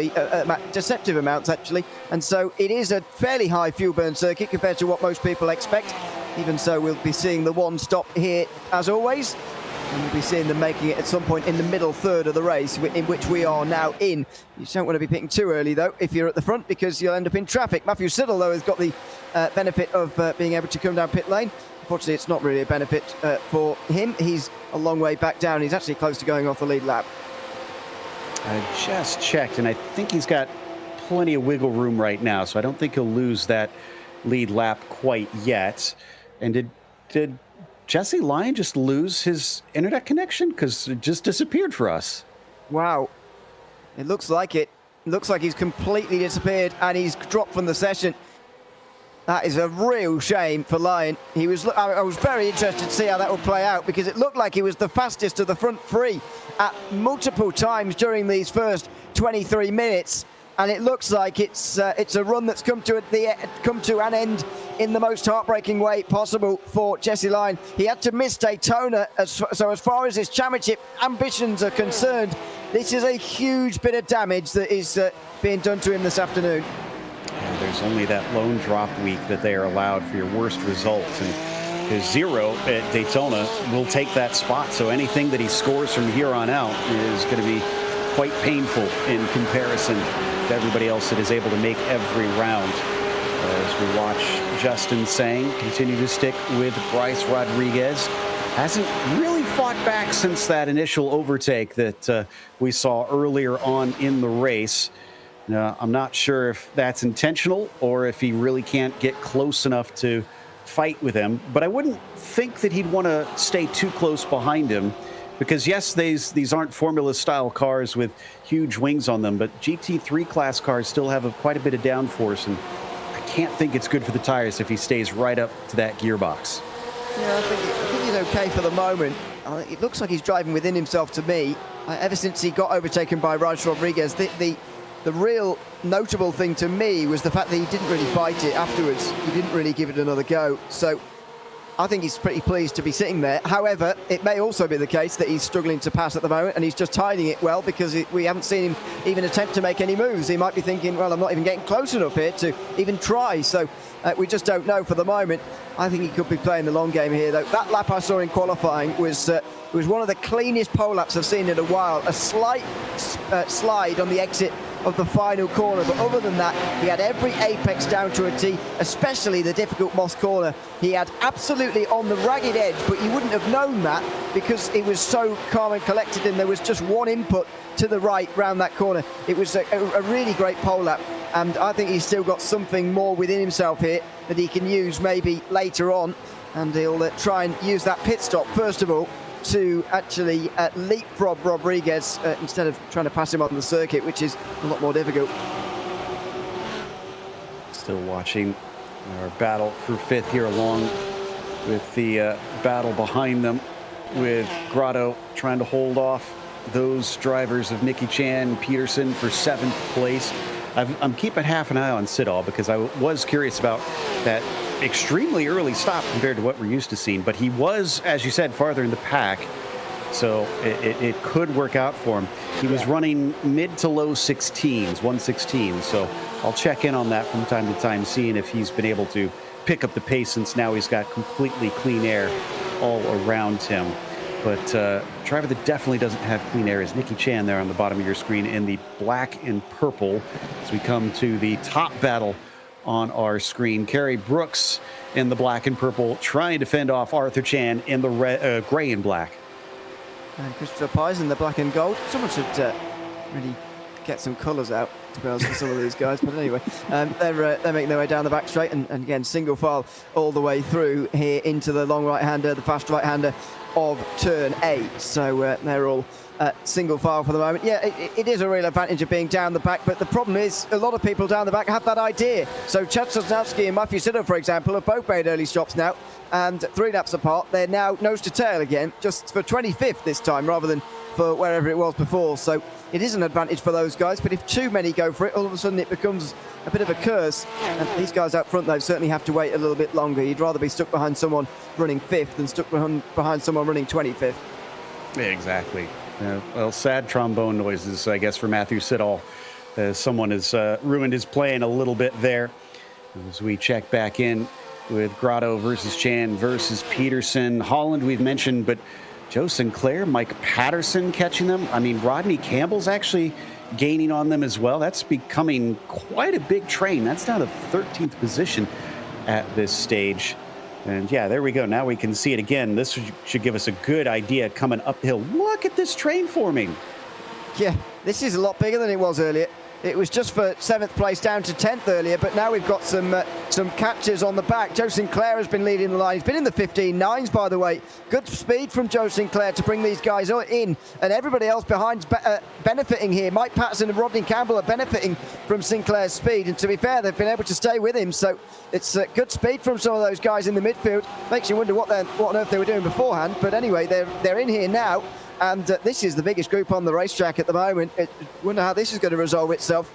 amounts actually. And so it is a fairly high fuel burn circuit compared to what most people expect. Even so, we'll be seeing the one stop here as always, and we'll be seeing them making it at some point in the middle third of the race, in which we are now in. You don't want to be pitting too early though if you're at the front, because you'll end up in traffic. Matthew Siddle though has got the benefit of being able to come down pit lane. Unfortunately, it's not really a benefit for him. He's a long way back down. He's actually close to going off the lead lap.
I just checked, and I think he's got plenty of wiggle room right now, so I don't think he'll lose that lead lap quite yet. And did Jesse Lyon just lose his internet connection? Because it just disappeared for us. Wow.
It looks like it. It looks like he's completely disappeared and he's dropped from the session. That is a real shame for Lyon. I was very interested to see how that would play out, because it looked like he was the fastest of the front three at multiple times during these first 23 minutes. And it looks like it's a run that's come to an end in the most heartbreaking way possible for Jesse Lyon. He had to miss Daytona, so as far as his championship ambitions are concerned, this is a huge bit of damage that is being done to him this afternoon.
There's only that lone drop week that they are allowed for your worst result, and his 0 at Daytona will take that spot. So anything that he scores from here on out is going to be quite painful in comparison to everybody else that is able to make every round. As we watch Justin Sang continue to stick with Bryce Rodriguez. Hasn't really really fought back since that initial overtake that we saw earlier on in the race. Now, I'm not sure if that's intentional or if he really can't get close enough to fight with him, but I wouldn't think that he'd want to stay too close behind him because, yes, these aren't Formula-style cars with huge wings on them, but GT3 class cars still have quite a bit of downforce, and I can't think it's good for the tires if he stays right up to that gearbox.
Yeah, I think he's okay for the moment. It looks like he's driving within himself to me. Ever since he got overtaken by Raj Rodriguez, the real notable thing to me was the fact that he didn't really fight it afterwards. He didn't really give it another go. So I think he's pretty pleased to be sitting there. However, it may also be the case that he's struggling to pass at the moment and he's just hiding it well because we haven't seen him even attempt to make any moves. He might be thinking, well, I'm not even getting close enough here to even try. So we just don't know for the moment. I think he could be playing the long game here, though. That lap I saw in qualifying was one of the cleanest pole laps I've seen in a while. A slight slide on the exit of the final corner, but other than that, he had every apex down to a T, especially the difficult Moss corner. He had absolutely on the ragged edge, but you wouldn't have known that because it was so calm and collected, and there was just one input to the right round that corner. It was a really great pole lap, and I think he's still got something more within himself here that he can use maybe later on, and he'll try and use that pit stop first of all to actually leapfrog Rodriguez instead of trying to pass him on the circuit, which is a lot more difficult.
Still watching our battle for fifth here, along with the battle behind them, with Grotto trying to hold off those drivers of Nicky Chan and Peterson for 7th place. I'm keeping half an eye on Siddall because I was curious about that extremely early stop compared to what we're used to seeing, but he was, as you said, farther in the pack, so it could work out for him. He was running mid to low 16s, 116, so I'll check in on that from time to time, seeing if he's been able to pick up the pace since now he's got completely clean air all around him. But driver that definitely doesn't have clean air is Nicky Chan there on the bottom of your screen in the black and purple as we come to the top battle on our screen. Kerry Brooks in the black and purple trying to fend off Arthur Chan in the gray and black.
And Christopher Pies in the black and gold. Someone should really get some colours out, to be honest, for some of these guys. But anyway, they're making their way down the back straight, and again, single file all the way through here into the long right-hander, the fast right-hander of turn 8. So they're all single file for the moment. Yeah, it is a real advantage of being down the back, but the problem is a lot of people down the back have that idea. So Chad Sosnowski and Matthew Siddall, for example, have both made early stops now, and 3 laps apart, they're now nose to tail again, just for 25th this time rather than for wherever it was before. So it is an advantage for those guys, but if too many go for it, all of a sudden it becomes a bit of a curse. And these guys out front, though, certainly have to wait a little bit longer. You'd rather be stuck behind someone running 5th than stuck behind someone running 25th.
Exactly. Well, sad trombone noises, I guess, for Matthew Siddall, as someone has ruined his plan a little bit there. As we check back in with Grotto versus Chan versus Peterson. Holland we've mentioned, but Joe Sinclair, Mike Patterson catching them. I mean, Rodney Campbell's actually gaining on them as well. That's becoming quite a big train. That's down to 13th position at this stage. And yeah, there we go. Now we can see it again. This should give us a good idea coming uphill. Look at this train forming.
Yeah, this is a lot bigger than it was earlier. It was just for 7th place down to 10th earlier, but now we've got some catches on the back. Joe Sinclair has been leading the line. He's been in the 15.9s, by the way. Good speed from Joe Sinclair to bring these guys in, and everybody else behind benefiting here. Mike Patterson and Rodney Campbell are benefiting from Sinclair's speed, and to be fair, they've been able to stay with him, so it's good speed from some of those guys in the midfield. Makes you wonder what on earth they were doing beforehand, but anyway, they're in here now. And this is the biggest group on the racetrack at the moment. I wonder how this is going to resolve itself.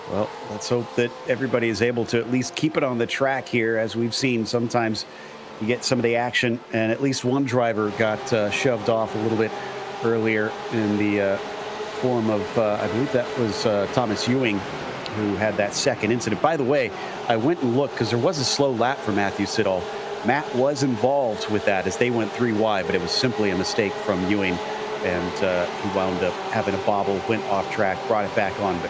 Well, let's hope that everybody is able to at least keep it on the track here. As we've seen, sometimes you get some of the action, and at least one driver got shoved off a little bit earlier in the form of, I believe that was Thomas Ewing, who had that second incident. By the way, I went and looked because there was a slow lap for Matthew Siddall. Matt was involved with that as they went 3 wide, but it was simply a mistake from Ewing, and he wound up having a bobble, went off track, brought it back on. But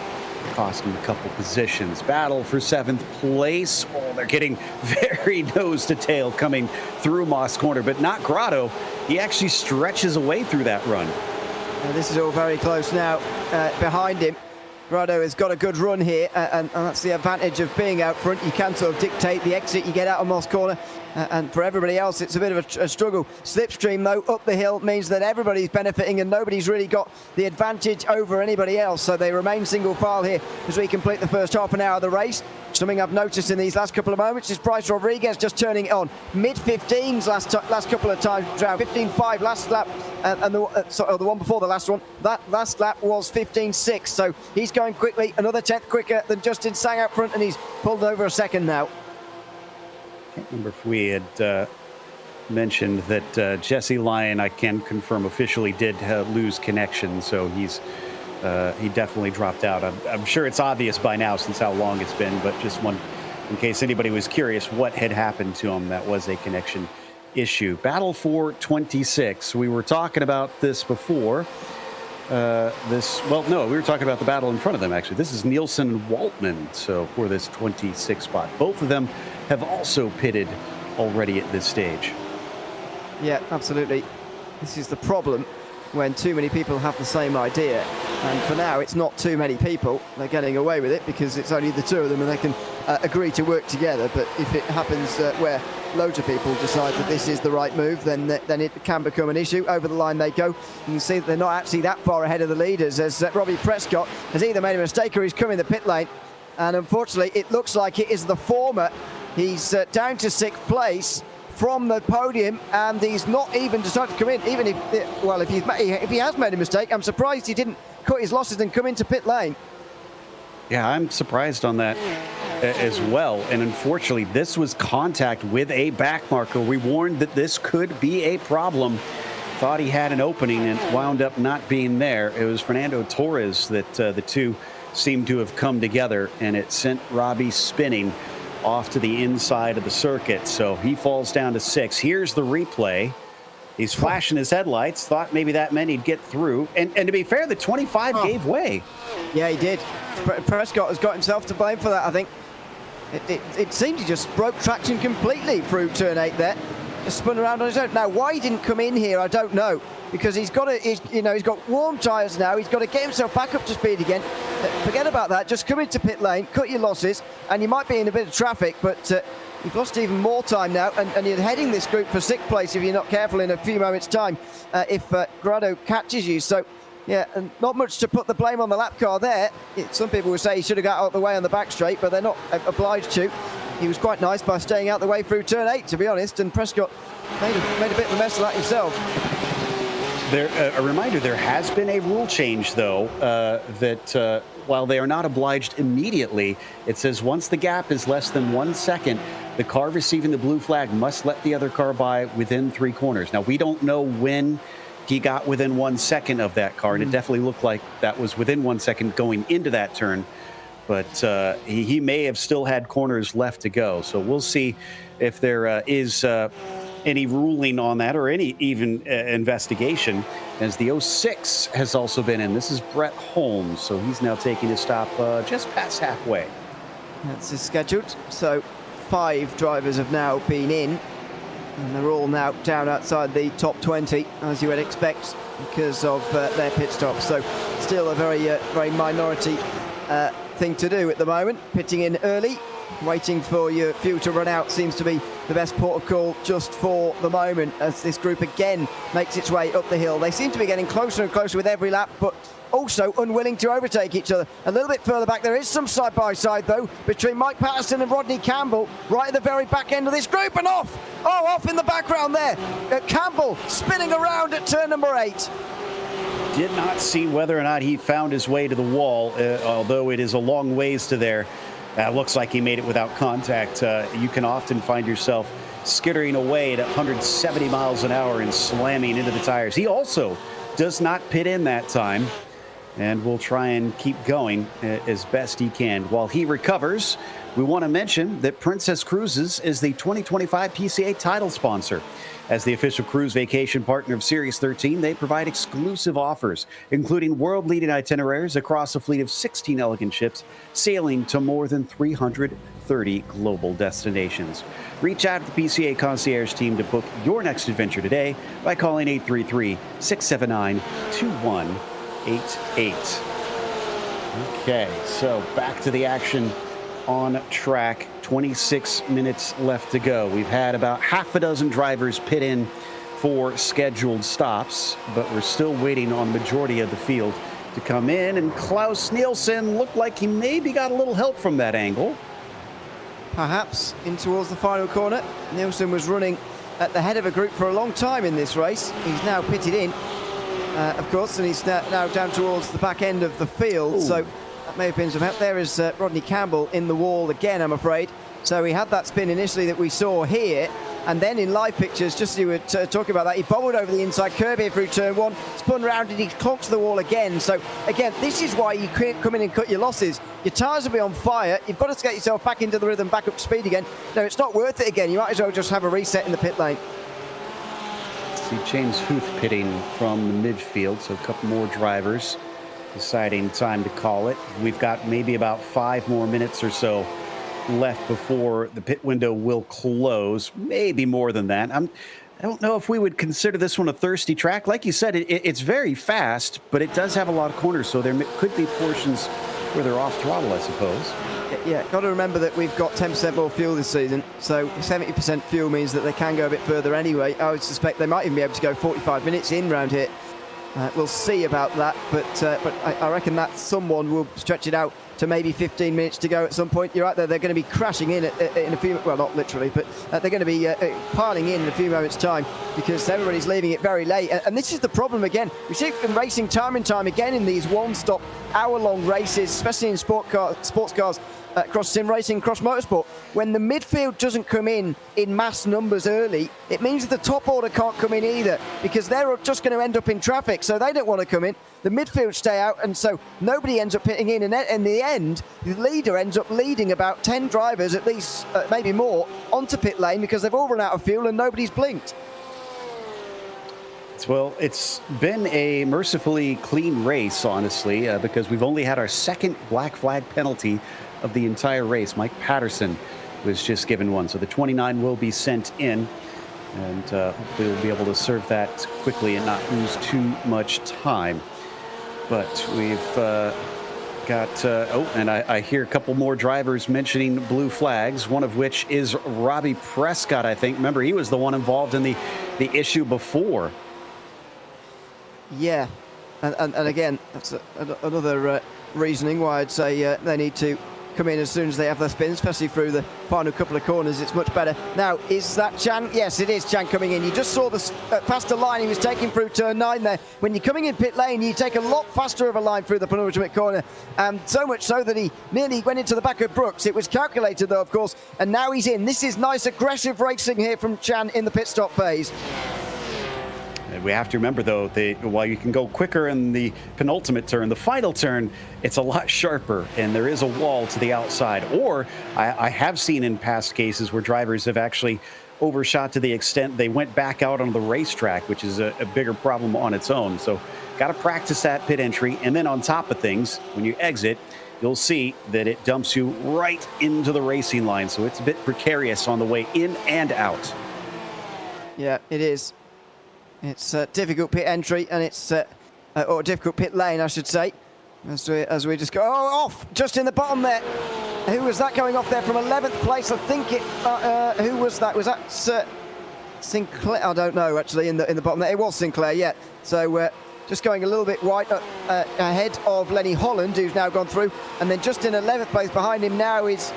cost him a couple positions. Battle for 7th place. Oh, they're getting very nose to tail coming through Moss Corner, but not Grotto. He actually stretches away through that run.
This is all very close now. Behind him, Grotto has got a good run here, and that's the advantage of being out front. You can sort of dictate the exit you get out of Moss Corner, and for everybody else it's a bit of a struggle. Slipstream though up the hill means that everybody's benefiting and nobody's really got the advantage over anybody else, so they remain single file here as we complete the first half an hour of the race. Something I've noticed in these last couple of moments is Bryce Rodriguez just turning it on. Mid-15s last couple of times round. 15.5 last lap, and the one before the last one, that last lap was 15.6. So he's going quickly, another 10th quicker than Justin Sang out front, and he's pulled over a second now.
I can't remember if we had mentioned that Jesse Lyon, I can confirm officially, did lose connection, so he definitely dropped out. I'm sure it's obvious by now since how long it's been, but just one, in case anybody was curious what had happened to him, that was a connection issue. Battle for 26. We were talking about this before. We were talking about the battle in front of them, actually. This is Nielsen and Waltman, so for this 26 spot. Both of them have also pitted already at this stage. Yeah,
absolutely. This is the problem when too many people have the same idea, and for now it's not too many people. They're getting away with it because it's only the two of them and they can agree to work together. But if it happens where loads of people decide that this is the right move, then it can become an issue. Over the line they go. You can see that they're not actually that far ahead of the leaders, as Robbie Prescott has either made a mistake or he's come in the pit lane, and unfortunately it looks like it is the former. He's down to 6th place from the podium, and he's not even decided to come in. Even if he has made a mistake, I'm surprised he didn't cut his losses and come into pit lane.
Yeah, I'm surprised on that as well. And unfortunately, this was contact with a back marker. We warned that this could be a problem. Thought he had an opening and wound up not being there. It was Fernando Torres that the two seemed to have come together, and it sent Robbie spinning off to the inside of the circuit. So he falls down to 6. Here's the replay. He's flashing his headlights. Thought maybe that meant he'd get through. And to be fair, the 25 gave way.
Yeah, he did. Prescott has got himself to blame for that, I think. It seemed he just broke traction completely through turn 8 there. Just spun around on his own. Now, why he didn't come in here, I don't know. Because he's got warm tyres now. He's got to get himself back up to speed again. Forget about that. Just come into pit lane, cut your losses, and you might be in a bit of traffic, but you've lost even more time now, and you're heading this group for 6th place if you're not careful in a few moments' time, if Grotto catches you. So, yeah, and not much to put the blame on the lap car there. Some people would say he should have got out of the way on the back straight, but they're not obliged to. He was quite nice by staying out the way through turn 8, to be honest, and Prescott made a bit of a mess of that himself.
A reminder, there has been a rule change, though, that while they are not obliged immediately, it says once the gap is less than 1 second, the car receiving the blue flag must let the other car by within 3 corners. Now, we don't know when he got within 1 second of that car, and it definitely looked like that was within 1 second going into that turn. But he may have still had corners left to go. So we'll see if there is any ruling on that or any even investigation, as the 06 has also been in. This is Brett Holmes, so he's now taking a stop just past halfway.
That's his scheduled. So 5 drivers have now been in, and they're all now down outside the top 20, as you would expect, because of their pit stops. So still a very minority thing to do at the moment. Pitting in early, waiting for your fuel to run out seems to be the best port of call just for the moment, as this group again makes its way up the hill. They seem to be getting closer and closer with every lap, but also unwilling to overtake each other. A little bit further back, there is some side-by-side, though, between Mike Patterson and Rodney Campbell, right at the very back end of this group, and off in the background there. Campbell spinning around at turn number 8.
Did not see whether or not he found his way to the wall, although it is a long ways to there. Looks like he made it without contact. You can often find yourself skittering away at 170 miles an hour and slamming into the tires. He also does not pit in that time. and will try and keep going as best he can. While he recovers, we want to mention that Princess Cruises is the 2025 PCA title sponsor. As the official cruise vacation partner of Series 13, they provide exclusive offers, including world-leading itineraries across a fleet of 16 elegant ships, sailing to more than 330 global destinations. Reach out to the PCA concierge team to book your next adventure today by calling 833-679-2188. Okay, so back to the action on track. 26 minutes left to go. We've had about half a dozen drivers pit in for scheduled stops, but we're still waiting on the majority of the field to come in, and Klaus Nielsen looked like he maybe got a little help from that angle.
Perhaps in towards the final corner. Nielsen was running at the head of a group for a long time in this race. He's now pitted in, of course, and he's now down towards the back end of the field.
Ooh.
So that may have been some help. There is Rodney Campbell in the wall again, I'm afraid. So he had that spin initially that we saw here, and then in live pictures, just as you were talking about that, he bobbled over the inside curb here through turn one, spun round and he clocked to the wall again. So again, this is why you can't come in and cut your losses. Your tyres will be on fire. You've got to get yourself back into the rhythm, back up to speed again. No, it's not worth it again. You might as well just have a reset in the pit lane.
See James Huth pitting from the midfield, so a couple more drivers deciding time to call it. We've got maybe about 5 more minutes or so left before the pit window will close, maybe more than that. I don't know if we would consider this one a thirsty track. Like you said, it's very fast, but it does have a lot of corners, so there could be portions where they're off throttle, I suppose.
Yeah, got to remember that we've got 10% more fuel this season, so 70% fuel means that they can go a bit further anyway. I would suspect they might even be able to go 45 minutes in round here. We'll see about that, but I reckon that someone will stretch it out to maybe 15 minutes to go at some point. You're right there, they're going to be crashing in a few, well, not literally, but they're going to be piling in a few moments' time because everybody's leaving it very late. And this is the problem again. We see them racing time and time again in these one-stop, hour-long races, especially in sports cars, across sim racing, across motorsport. When the midfield doesn't come in mass numbers early, it means the top order can't come in either because they're just going to end up in traffic, so they don't want to come in. The midfield stay out, and so nobody ends up pitting in. And in the end, the leader ends up leading about 10 drivers, at least, maybe more, onto pit lane because they've all run out of fuel and nobody's blinked.
Well, it's been a mercifully clean race, honestly, because we've only had our second black flag penalty of the entire race. Mike Patterson was just given one, so the 29 will be sent in, and hopefully we'll be able to serve that quickly and not lose too much time. But we've got, and I hear a couple more drivers mentioning blue flags, one of which is Robbie Prescott, I think. Remember, he was the one involved in the issue before.
Yeah, and again, that's another reasoning why I'd say they need to come in as soon as they have their spin, especially through the final couple of corners. It's much better. Now, is that Chan? Yes, it is Chan coming in. You just saw the faster line he was taking through turn 9 there. When you're coming in pit lane, you take a lot faster of a line through the penultimate corner. So much so that he nearly went into the back of Brooks. It was calculated, though, of course, and now he's in. This is nice, aggressive racing here from Chan in the pit stop phase.
We have to remember, though, while you can go quicker in the penultimate turn, the final turn, it's a lot sharper, and there is a wall to the outside. Or I have seen in past cases where drivers have actually overshot to the extent they went back out on the racetrack, which is a bigger problem on its own. So got to practice that pit entry. And then on top of things, when you exit, you'll see that it dumps you right into the racing line. So it's a bit precarious on the way in and out.
Yeah, it is. It's a difficult pit entry, and it's or a difficult pit lane, I should say. As we just go off just in the bottom there. Who was that going off there from 11th place? I think it. Who was that? Was that Sinclair? I don't know actually. In the bottom there, it was Sinclair. Yeah. So just going a little bit wide ahead of Lenny Holland, who's now gone through, and then just in 11th place behind him now is.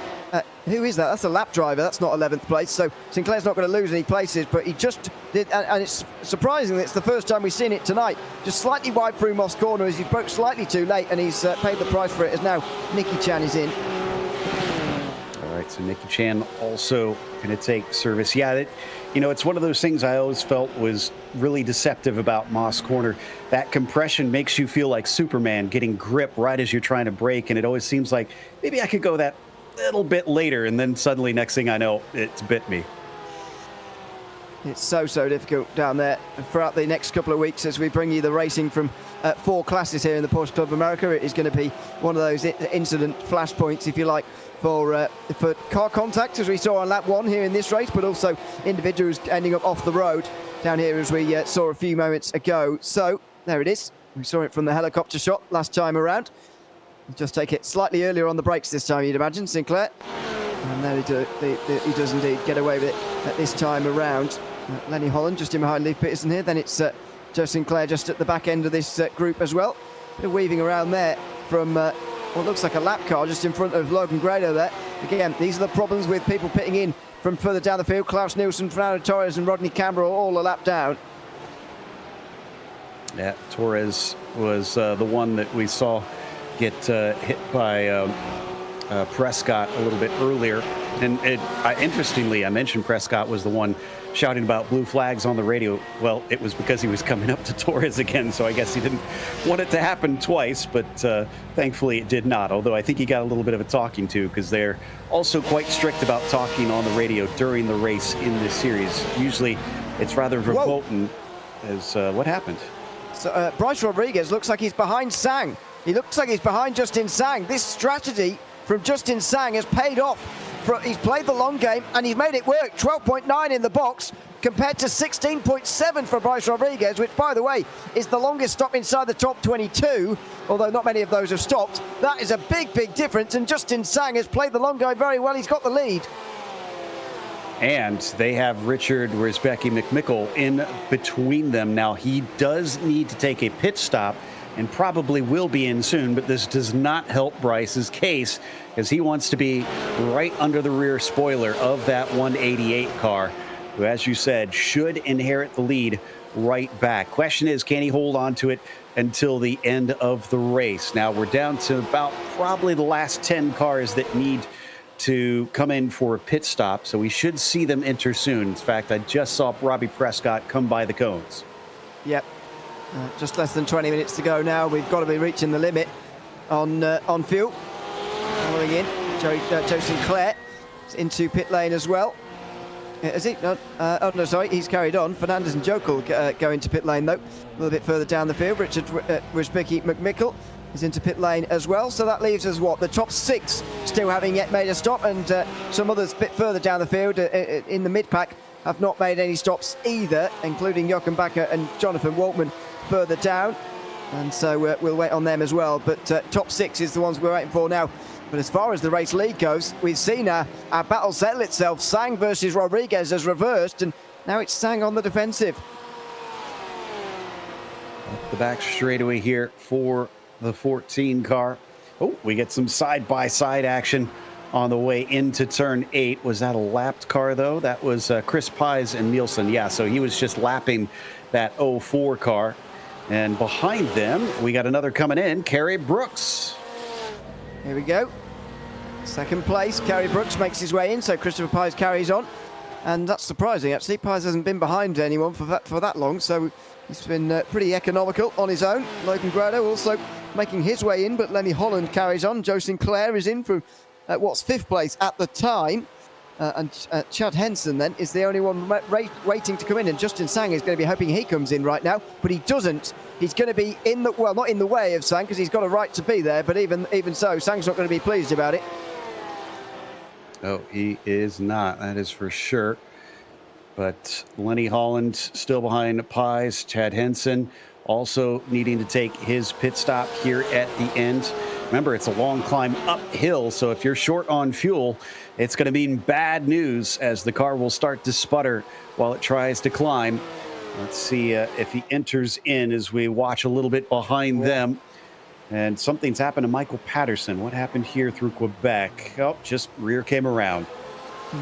Who is that? That's a lap driver. That's not 11th place. So Sinclair's not going to lose any places, but he just did. And it's surprising that it's the first time we've seen it tonight. Just slightly wide through Moss Corner as he broke slightly too late, and he's paid the price for it as now Nicky Chan is in.
All right, right. So Nicky Chan also going to take service. Yeah, it's one of those things I always felt was really deceptive about Moss Corner. That compression makes you feel like Superman getting grip right as you're trying to brake. And it always seems like maybe I could go that little bit later. And then suddenly, next thing I know, it's bit me.
It's so difficult down there. And throughout the next couple of weeks, as we bring you the racing from 4 classes here in the Porsche Club of America, it is going to be one of those incident flashpoints, if you like, for car contact, as we saw on lap 1 here in this race, but also individuals ending up off the road down here, as we saw a few moments ago. So there it is. We saw it from the helicopter shot last time around. Just take it slightly earlier on the brakes this time, you'd imagine, Sinclair. And there he does indeed get away with it at this time around. Lenny Holland just in behind Leif Peterson here. Then it's Joe Sinclair just at the back end of this group as well. Bit of weaving around there from what looks like a lap car just in front of Logan Grado there. Again, these are the problems with people pitting in from further down the field. Klaus Nielsen, Fernando Torres and Rodney Camber all a lap down.
Yeah, Torres was the one that we saw get hit by Prescott a little bit earlier. And interestingly, I mentioned Prescott was the one shouting about blue flags on the radio. Well, it was because he was coming up to Torres again, so I guess he didn't want it to happen twice, but thankfully it did not, although I think he got a little bit of a talking to, because they're also quite strict about talking on the radio during the race in this series. Usually it's rather verboten. As what happened?
So Bryce Rodriguez looks like he's behind Sang. He looks like he's behind Justin Sang. This strategy from Justin Sang has paid off. He's played the long game and he's made it work. 12.9 in the box compared to 16.7 for Bryce Rodriguez, which, by the way, is the longest stop inside the top 22, although not many of those have stopped. That is a big difference, and Justin Sang has played the long game very well. He's got the lead.
And they have Richard Wierzbicki McMickle in between them. Now, he does need to take a pit stop and probably will be in soon, but this does not help Bryce's case, because he wants to be right under the rear spoiler of that 188 car, who, as you said, should inherit the lead right back. Question is, can he hold on to it until the end of the race? Now, we're down to about probably the last 10 cars that need to come in for a pit stop, so we should see them enter soon. In fact, I just saw Robbie Prescott come by the cones.
Yep. Just less than 20 minutes to go now. We've got to be reaching the limit on fuel. Following in, Joe Sinclair is into pit lane as well. Is he? No, no, sorry, he's carried on. Fernandez and Jokel go into pit lane, though. A little bit further down the field. Richard Wierzbicki McMickle is into pit lane as well. So that leaves us, what, the top 6 still having yet made a stop, and some others a bit further down the field in the mid-pack have not made any stops either, including Jochen Bakker and Jonathan Waltman further down, and so we'll wait on them as well. But top 6 is the ones we're waiting for now. But as far as the race lead goes, we've seen our battle settle itself. Sang versus Rodriguez has reversed, and now it's Sang on the defensive.
Up the back straightaway here for the 14 car. Oh, we get some side-by-side action on the way into turn 8. Was that a lapped car, though? That was Chris Pies and Nielsen. Yeah, so he was just lapping that 04 car. And behind them, we got another coming in, Kerry Brooks.
Here we go. Second place, Kerry Brooks makes his way in, so Christopher Pies carries on. And that's surprising, actually. Pies hasn't been behind anyone for that long, so he's been pretty economical on his own. Logan Grado also making his way in, but Lenny Holland carries on. Joe Sinclair is in from what's 5th place at the time. And Chad Henson then is the only one waiting to come in, and Justin Sang is going to be hoping he comes in right now, but he doesn't. He's going to be in the, well, not in the way of Sang, because he's got a right to be there, but even so, Sang's not going to be pleased about it.
Oh, he is not, that is for sure. But Lenny Holland still behind Pies. Chad Henson also needing to take his pit stop here at the end. Remember, it's a long climb uphill, so if you're short on fuel, it's going to mean bad news as the car will start to sputter while it tries to climb. Let's see if he enters in as we watch a little bit behind them. And something's happened to Michael Patterson. What happened here through Quebec? Oh, just rear came around.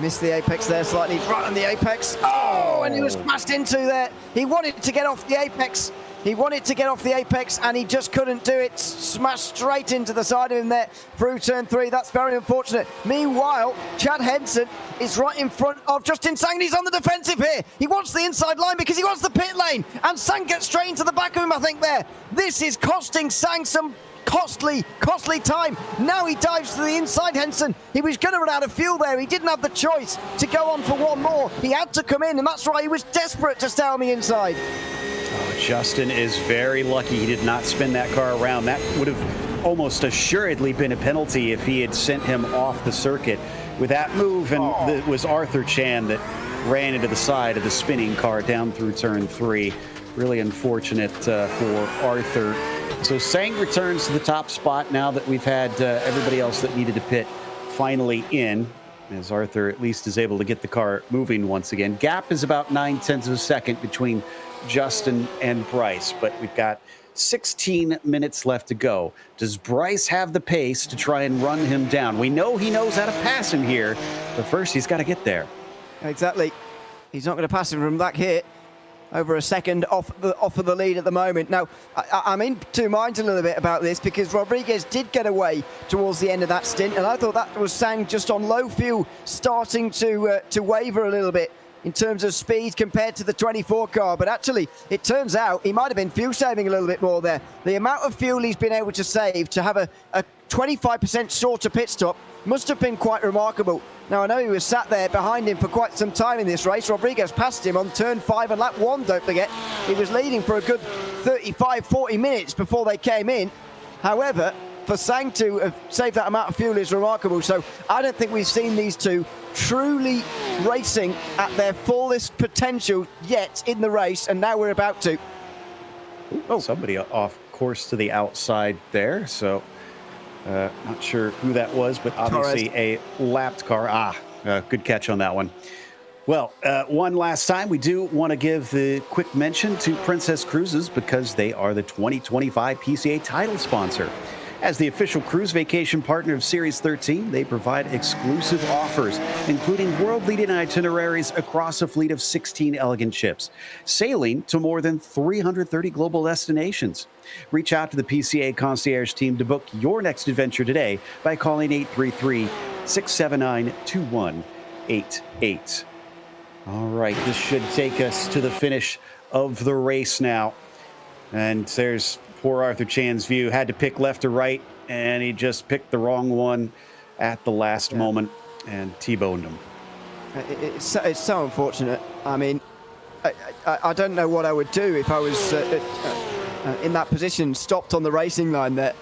Missed the apex there slightly, right on the apex. Oh, and he was smashed into there. He wanted to get off the apex He wanted to get off the apex and he just couldn't do it. Smashed straight into the side of him there through turn 3. That's very unfortunate. Meanwhile, Chad Henson is right in front of Justin Sang, and he's on the defensive here. He wants the inside line because he wants the pit lane, and Sang gets straight into the back of him, I think, there. This is costing Sang some costly time. Now he dives to the inside, Henson. He was going to run out of fuel there. He didn't have the choice to go on for one more. He had to come in, and that's why he was desperate to stay on the inside.
Oh, Justin is very lucky he did not spin that car around. That would have almost assuredly been a penalty if he had sent him off the circuit with that move, and it was Arthur Chan that ran into the side of the spinning car down through turn 3. Really unfortunate for Arthur. So Sang returns to the top spot now that we've had everybody else that needed to pit finally in, as Arthur at least is able to get the car moving once again. Gap is about 0.9 of a second between Justin and Bryce, but we've got 16 minutes left to go. Does Bryce have the pace to try and run him down? We know he knows how to pass him here, but first he's got to get there.
Exactly. He's not going to pass him from back here. Over a second off of the lead at the moment. Now, I'm in two minds a little bit about this because Rodriguez did get away towards the end of that stint, and I thought that was Sang just on low fuel starting to waver a little bit in terms of speed compared to the 24 car. But actually, it turns out he might have been fuel saving a little bit more there. The amount of fuel he's been able to save to have a 25% shorter pit stop must have been quite remarkable. Now, I know he was sat there behind him for quite some time in this race. Rodriguez passed him on turn 5 and lap 1, don't forget. He was leading for a good 35, 40 minutes before they came in. However, for Sang to have saved that amount of fuel is remarkable. So I don't think we've seen these two truly racing at their fullest potential yet in the race, and now we're about to.
Oh, somebody off course to the outside there, so not sure who that was, but obviously Torres. A lapped car. Good catch on that one. Well, one last time, we do want to give the quick mention to Princess Cruises because they are the 2025 PCA title sponsor. As the official cruise vacation partner of Series 13, they provide exclusive offers, including world-leading itineraries across a fleet of 16 elegant ships, sailing to more than 330 global destinations. Reach out to the PCA concierge team to book your next adventure today by calling 833-679-2188. All right, this should take us to the finish of the race now. And there's poor Arthur Chan's view. Had to pick left or right, and he just picked the wrong one at the last moment and T-boned him.
It's so unfortunate. I mean, I don't know what I would do if I was in that position, stopped on the racing line there,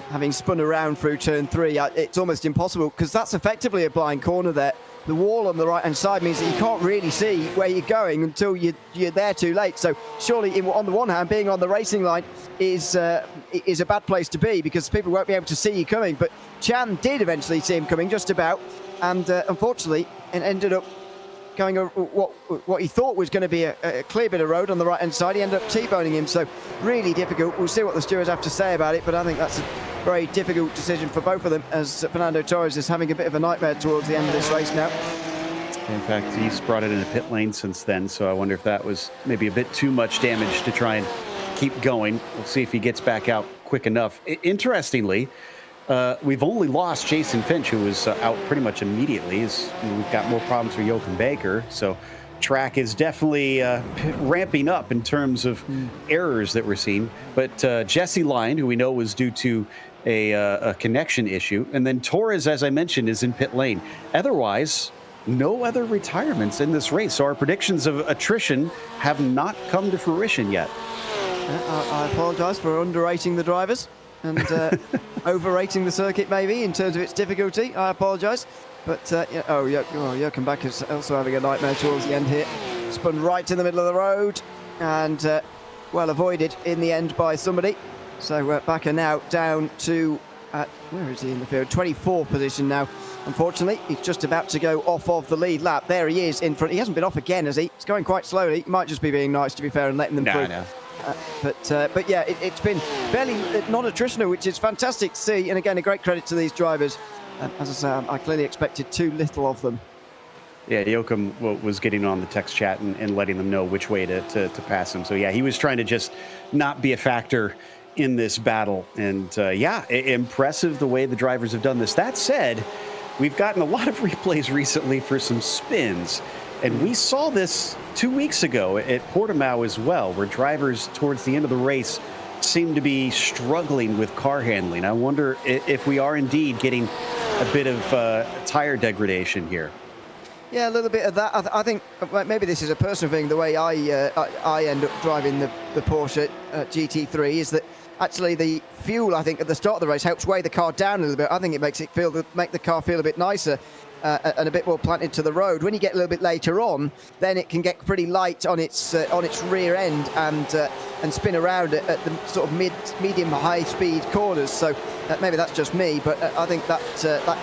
having spun around through turn 3. It's almost impossible because that's effectively a blind corner there. The wall on the right-hand side means that you can't really see where you're going until you're there too late. So surely, on the one hand, being on the racing line is a bad place to be because people won't be able to see you coming. But Chan did eventually see him coming just about, and unfortunately, it ended up going what he thought was going to be a clear bit of road on the right-hand side. He ended up T-boning him, so really difficult. We'll see what the stewards have to say about it, but I think that's a very difficult decision for both of them, as Fernando Torres is having a bit of a nightmare towards the end of this race now.
In fact, he's brought it in a pit lane since then, so I wonder if that was maybe a bit too much damage to try and keep going. We'll see if he gets back out quick enough. Interestingly, we've only lost Jason Finch, who was out pretty much immediately. We've got more problems for Jochen Baker, so track is definitely ramping up in terms of errors that we're seeing. But Jesse Lyon, who we know was due to a connection issue, and then Torres, as I mentioned, is in pit lane. Otherwise, no other retirements in this race, so our predictions of attrition have not come to fruition yet.
I apologise for underrating the drivers and overrating the circuit maybe in terms of its difficulty. I apologise. But, Jochen Back is also having a nightmare towards the end here. Spun right in the middle of the road and well avoided in the end by somebody. So Bakker now down to, where is he in the field? 24th position now. Unfortunately, he's just about to go off of the lead lap. There he is in front. He hasn't been off again, has he? He's going quite slowly. He might just be being nice, to be fair, and letting them through. No. But yeah, it's been fairly non-attritional, which is fantastic to see. And again, a great credit to these drivers. As I say, I clearly expected too little of them.
Yeah, Joachim was getting on the text chat and letting them know which way to pass him. So yeah, he was trying to just not be a factor in this battle. And yeah, impressive the way the drivers have done this. That said, we've gotten a lot of replays recently for some spins. And we saw this 2 weeks ago at Portimao as well, where drivers towards the end of the race seem to be struggling with car handling. I wonder if we are indeed getting a bit of tire degradation here.
Yeah, a little bit of that. I think maybe this is a personal thing. The way I end up driving the Porsche GT3 is that actually the fuel, I think, at the start of the race helps weigh the car down a little bit. I think it makes make the car feel a bit nicer and a bit more planted to the road. When you get a little bit later on, then it can get pretty light on its rear end and spin around at the sort of medium high speed corners. So maybe that's just me, but I think that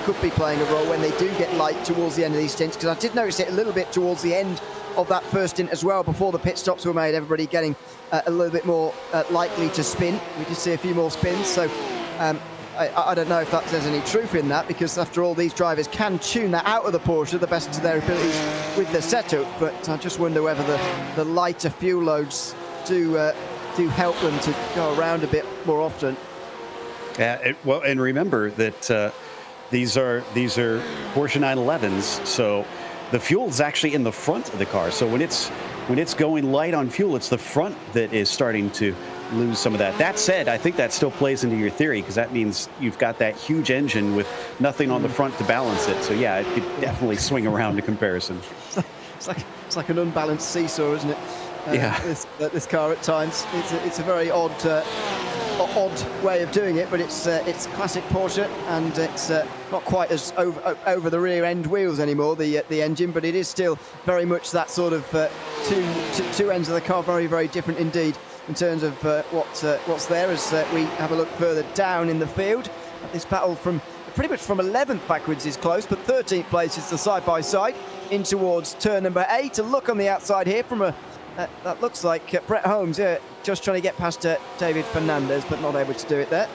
could be playing a role when they do get light towards the end of these stints, because I did notice it a little bit towards the end of that first stint as well, before the pit stops were made. Everybody getting a little bit more likely to spin. We did see a few more spins, so I don't know if there's any truth in that, because after all, these drivers can tune that out of the Porsche the best of their abilities with the setup. But I just wonder whether the lighter fuel loads do help them to go around a bit more often.
Yeah, well, and remember that these are Porsche 911s, so the fuel is actually in the front of the car. So when it's going light on fuel, it's the front that is starting to lose some of that. That said, I think that still plays into your theory, because that means you've got that huge engine with nothing on the front to balance it. So yeah, it could definitely swing around in comparison.
It's like an unbalanced seesaw, isn't it?
Yeah.
This car at times. It's a very odd way of doing it, but it's classic Porsche, and it's not quite as over the rear end wheels anymore, the engine, but it is still very much that sort of two ends of the car, very, very different indeed in terms of what's there as we have a look further down in the field. This battle from pretty much from 11th backwards is close, but 13th place is the side-by-side in towards turn number 8. A look on the outside here from that looks like Brett Holmes, just trying to get past David Fernandez, but not able to do it there.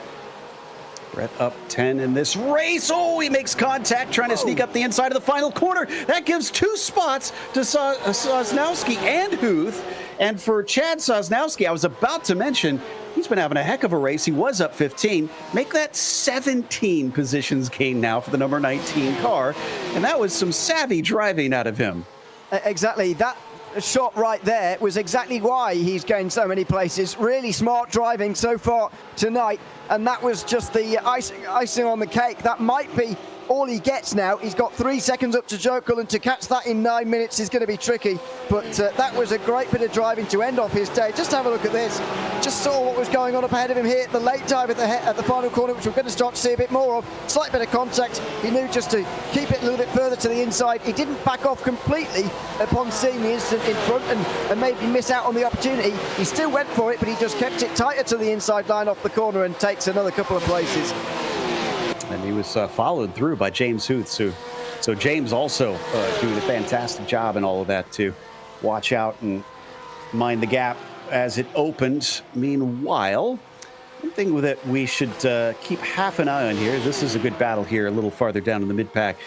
Brett up 10 in this race. Oh, he makes contact, trying to sneak up the inside of the final corner. That gives 2 spots to Sosnowski and Huth. And for Chad Sosnowski, I was about to mention, he's been having a heck of a race. He was up 15. Make that 17 positions gain now for the number 19 car. And that was some savvy driving out of him.
Exactly. That shot right there was exactly why he's going so many places. Really smart driving so far tonight, and that was just the icing on the cake. That might be all he gets now. He's got 3 seconds up to Jokel, and to catch that in 9 minutes is going to be tricky, but that was a great bit of driving to end off his day. Just have a look at this. Just saw what was going on up ahead of him here at the late time at the final corner, which we're going to start to see a bit more of. Slight bit of contact. He knew just to keep it a little bit further to the inside. He didn't back off completely upon seeing the incident in front and maybe miss out on the opportunity. He still went for it, but he just kept it tighter to the inside line off the corner and takes another couple of places.
And he was followed through by James Huth. So James also doing a fantastic job in all of that to watch out and mind the gap as it opened. Meanwhile, one thing that we should keep half an eye on here, this is a good battle here a little farther down in the mid-pack.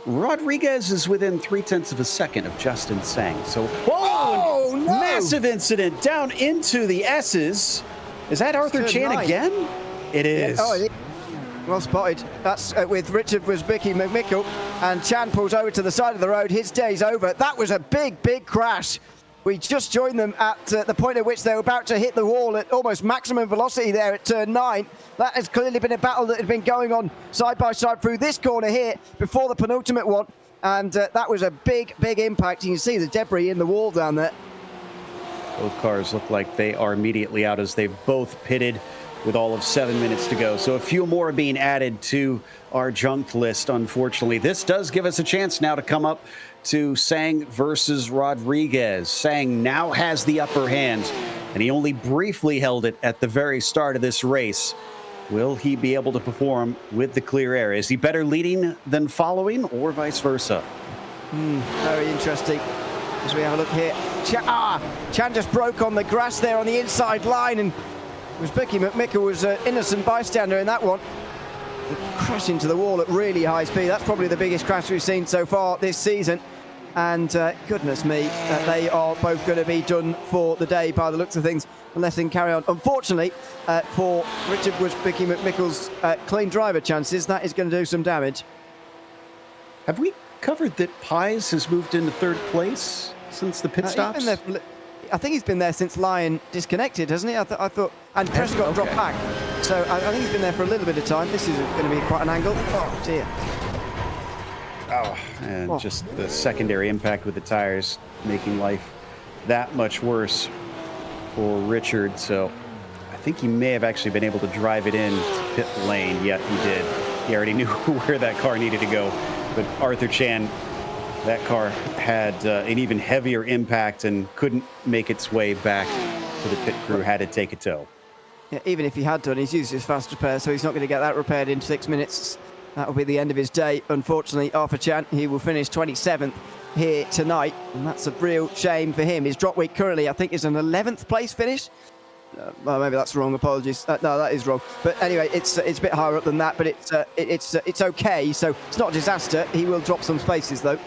Rodriguez is within 0.3 of a second of Justin Sang. So,
oh no!
Massive incident down into the S's. Is that Arthur Chan again? It is.
Oh, it is. Well spotted. That's with Richard Wozbicki McMichael, and Chan pulls over to the side of the road. His day's over. That was a big, big crash. We just joined them at the point at which they were about to hit the wall at almost maximum velocity there at turn 9. That has clearly been a battle that had been going on side by side through this corner here before the penultimate one, and that was a big, big impact. You can see the debris in the wall down there.
Both cars look like they are immediately out as they've both pitted with all of 7 minutes to go. So a few more being added to our junked list, unfortunately. This does give us a chance now to come up to Sang versus Rodriguez. Sang now has the upper hand, and he only briefly held it at the very start of this race. Will he be able to perform with the clear air? Is he better leading than following, or vice versa?
Very interesting. As we have a look here, Chan just broke on the grass there on the inside line, and Wozbicki McMichael was an innocent bystander in that one. Crash into the wall at really high speed. That's probably the biggest crash we've seen so far this season. And goodness me, they are both going to be done for the day by the looks of things, unless they can carry on. Unfortunately, for Richard Bushbicky McMickle's clean driver chances, that is going to do some damage.
Have we covered that Pies has moved into third place since the pit stops?
I think he's been there since Lyon disconnected, hasn't he? I thought, and Prescott dropped back. So I think he's been there for a little bit of time. This is going to be quite an angle. Oh dear.
Oh, and just the secondary impact with the tires making life that much worse for Richard. So I think he may have actually been able to drive it in to pit lane. Yeah, he did. He already knew where that car needed to go. But Arthur Chan, that car had an even heavier impact and couldn't make its way back to the pit crew, had to take a tow.
Yeah, even if he had done, he's used his fast repair, so he's not going to get that repaired in 6 minutes. That will be the end of his day. Unfortunately, Arthur Chan, he will finish 27th here tonight, and that's a real shame for him. His drop week currently, I think, is an 11th place finish. Well, maybe that's wrong. Apologies. No, that is wrong. But anyway, it's a bit higher up than that. But it's okay. So it's not a disaster. He will drop some spaces though.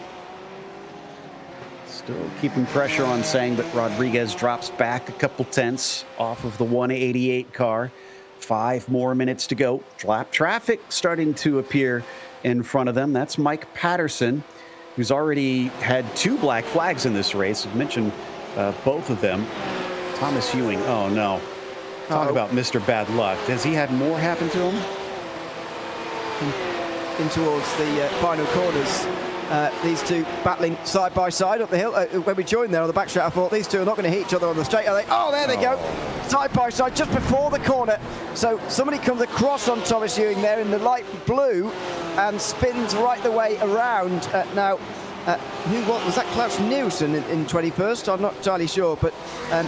Still keeping pressure on saying, but Rodriguez drops back a couple tenths off of the 188 car. 5 more minutes to go. Lap traffic starting to appear in front of them. That's Mike Patterson, who's already had 2 black flags in this race. I mentioned both of them. Thomas Ewing, oh no. Talk about Mr. Bad Luck. Has he had more happen to him?
In towards the final corners. These two battling side by side up the hill. When we joined there on the backstretch, I thought these two are not going to hit each other on the straight, are they? Oh, there they go. Side by side, just before the corner. So somebody comes across on Thomas Ewing there in the light blue and spins right the way around. Now, who was that? Klaus Nielsen in 21st? I'm not entirely sure, but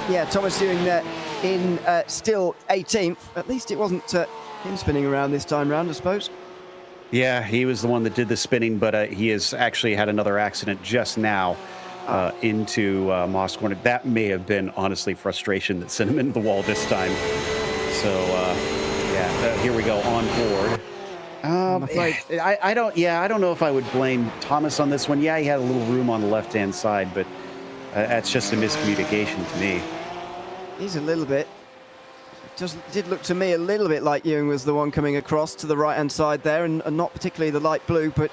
yeah, Thomas Ewing there in still 18th. At least it wasn't him spinning around this time round, I suppose.
Yeah, he was the one that did the spinning, but he has actually had another accident just now into Mosport. That may have been, honestly, frustration that sent him into the wall this time. So, yeah, here we go, on board. I don't know if I would blame Thomas on this one. Yeah, he had a little room on the left-hand side, but that's just a miscommunication to me.
He's a little bit. Just did look to me a little bit like Ewing was the one coming across to the right-hand side there, and not particularly the light blue, but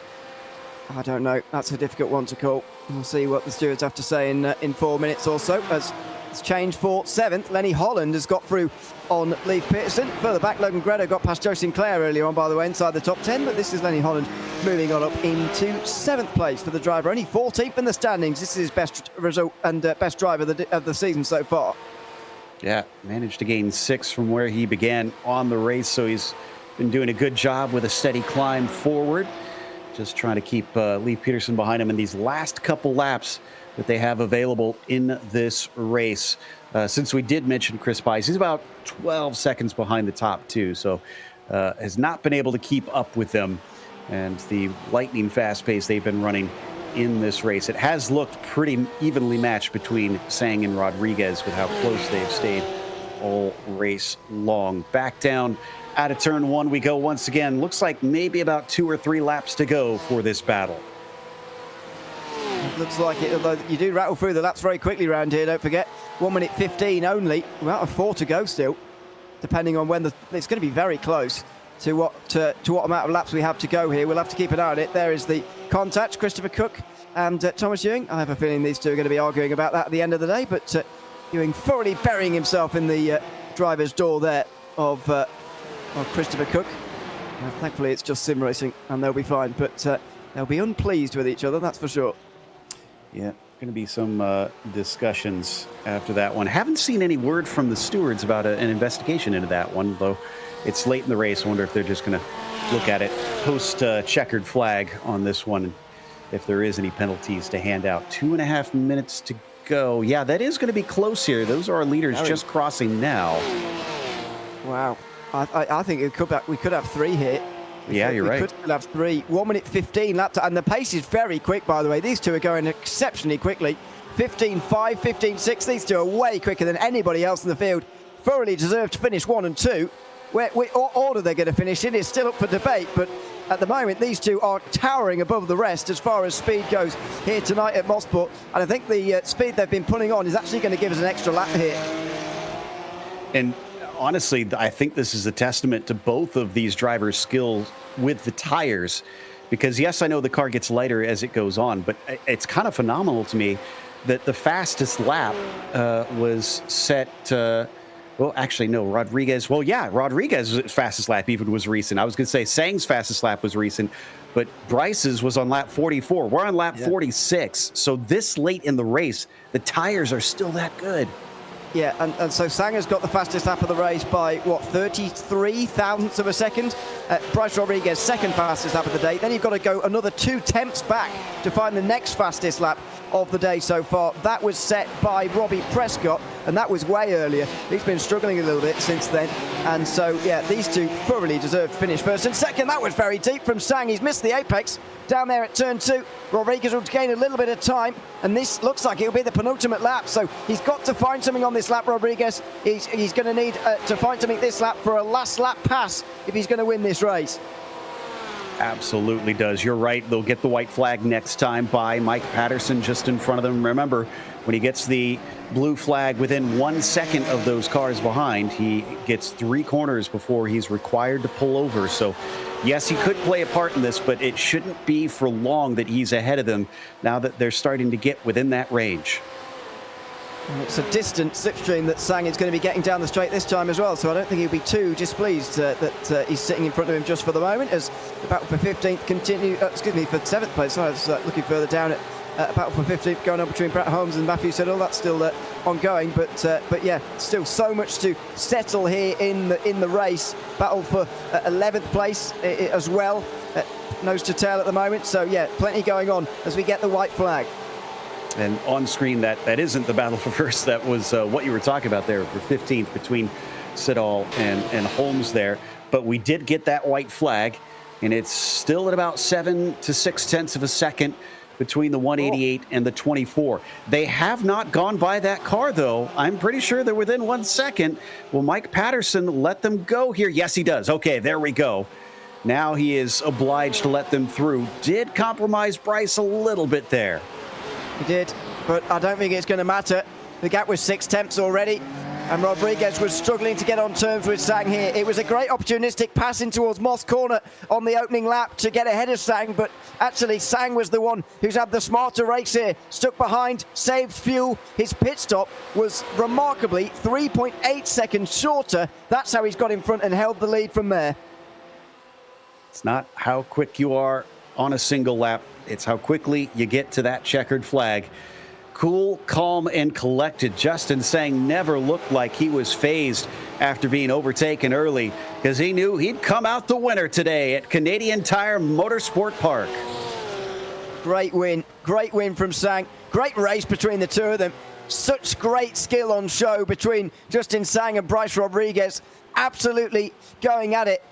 I don't know. That's a difficult one to call. We'll see what the stewards have to say in 4 minutes or so. As it's changed for 7th, Lenny Holland has got through on Leif Peterson. Further back, Logan Gredo got past Joe Sinclair earlier on, by the way, inside the top 10, but this is Lenny Holland moving on up into 7th place for the driver. Only 14th in the standings. This is his best result and best driver of the season so far.
Yeah, managed to gain 6 from where he began on the race, so he's been doing a good job with a steady climb forward. Just trying to keep Leif Peterson behind him in these last couple laps that they have available in this race. Since we did mention Chris Pies, he's about 12 seconds behind the top 2, so has not been able to keep up with them and the lightning fast pace they've been running in this race. It has looked pretty evenly matched between Sang and Rodriguez with how close they've stayed all race long. Back down out of turn 1 we go once again. Looks like maybe about 2 or 3 laps to go for this battle.
It looks like it, although you do rattle through the laps very quickly around here, don't forget. 1 minute 15 only, about 4 to go still, depending on when it's going to be very close to what amount of laps we have to go here. We'll have to keep an eye on it. There is the contact, Christopher Cook and Thomas Ewing. I have a feeling these two are going to be arguing about that at the end of the day, but Ewing thoroughly burying himself in the driver's door there of Christopher Cook. Thankfully, it's just sim racing and they'll be fine, but they'll be unpleased with each other, that's for sure.
Yeah, going to be some discussions after that one. Haven't seen any word from the stewards about an investigation into that one, though. It's late in the race. I wonder if they're just going to look at it post checkered flag on this one, if there is any penalties to hand out. 2.5 minutes to go. Yeah, that is going to be close here. Those are our leaders just crossing now.
Wow. I think we could have 3 here.
You're right.
We could still have 3. 1 minute 15 lap time, and the pace is very quick, by the way. These two are going exceptionally quickly. 15.5, 15.6. These two are way quicker than anybody else in the field. Thoroughly deserve to finish 1 and 2. What order they're going to finish in is still up for debate, but at the moment, these two are towering above the rest as far as speed goes here tonight at Mosport. And I think the speed they've been putting on is actually going to give us an extra lap here.
And honestly, I think this is a testament to both of these drivers' skills with the tires. Because, yes, I know the car gets lighter as it goes on, but it's kind of phenomenal to me that the fastest lap was set... well, actually, no, Rodriguez. Well, yeah, Rodriguez's fastest lap even was recent. I was going to say Sang's fastest lap was recent, but Bryce's was on lap 44. We're on lap 46. So this late in the race, the tires are still that good.
Yeah, and so Sang has got the fastest lap of the race by, what, 33 thousandths of a second? Bryce Rodriguez, second fastest lap of the day. Then you've got to go another 2 tenths back to find the next fastest lap of the day so far. That was set by Robbie Prescott, and that was way earlier. He's been struggling a little bit since then. And so, yeah, these two thoroughly deserved to finish first and second. That was very deep from Sang. He's missed the apex down there at turn 2. Rodriguez will gain a little bit of time, and this looks like it'll be the penultimate lap. So he's got to find something on this lap, Rodriguez. He's going to need to find something this lap for a last lap pass if he's going to win this race.
Absolutely does. You're right. They'll get the white flag next time by Mike Patterson just in front of them. Remember, when he gets the blue flag within 1 second of those cars behind, he gets 3 corners before he's required to pull over. So, yes, he could play a part in this, but it shouldn't be for long that he's ahead of them now that they're starting to get within that range.
It's a distant slipstream that Sang is going to be getting down the straight this time as well, so I don't think he'll be too displeased that he's sitting in front of him just for the moment, as the battle for 15th continue. For 7th place. So I was looking further down at battle for 15th going on between Brett Holmes and Matthew Siddle. That's still ongoing, but yeah, still so much to settle here in the race. Battle for 11th place as well, nose to tail at the moment. So yeah, plenty going on as we get the white flag.
And on screen, that isn't the battle for first. That was what you were talking about there for 15th between Siddall and Holmes there. But we did get that white flag, and it's still at about 7 to 6 tenths of a second between the 188 and the 24. They have not gone by that car, though. I'm pretty sure they're within 1 second. Will Mike Patterson let them go here? Yes, he does. Okay, there we go. Now he is obliged to let them through. Did compromise Bryce a little bit there.
He did, but I don't think it's going to matter. The gap was 6 tenths already, and Rodriguez was struggling to get on terms with Sang here. It was a great opportunistic pass in towards Moss Corner on the opening lap to get ahead of Sang, but actually Sang was the one who's had the smarter race here. Stuck behind, saved fuel. His pit stop was remarkably 3.8 seconds shorter. That's how he's got in front and held the lead from there.
It's not how quick you are on a single lap. It's how quickly you get to that checkered flag. Cool, calm, and collected. Justin Sang never looked like he was phased after being overtaken early because he knew he'd come out the winner today at Canadian Tire Motorsport Park.
Great win from Sang. Great race between the two of them. Such great skill on show between Justin Sang and Bryce Rodriguez. Absolutely going at it.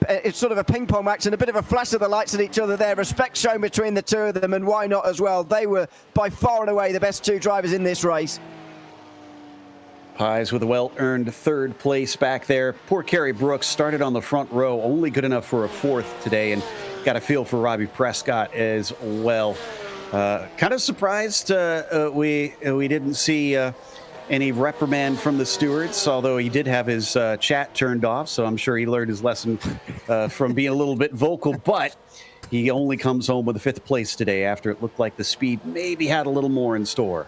It's sort of a ping pong match and a bit of a flash of the lights at each other there. Respect shown between the two of them, and why not as well? They were by far and away the best 2 drivers in this race.
Pies with a well-earned 3rd place back there. Poor Kerry Brooks started on the front row, only good enough for a 4th today, and got a feel for Robbie Prescott as well. Kind of surprised we didn't see any reprimand from the stewards, although he did have his chat turned off, so I'm sure he learned his lesson from being a little bit vocal, but he only comes home with a 5th place today after it looked like the speed maybe had a little more in store.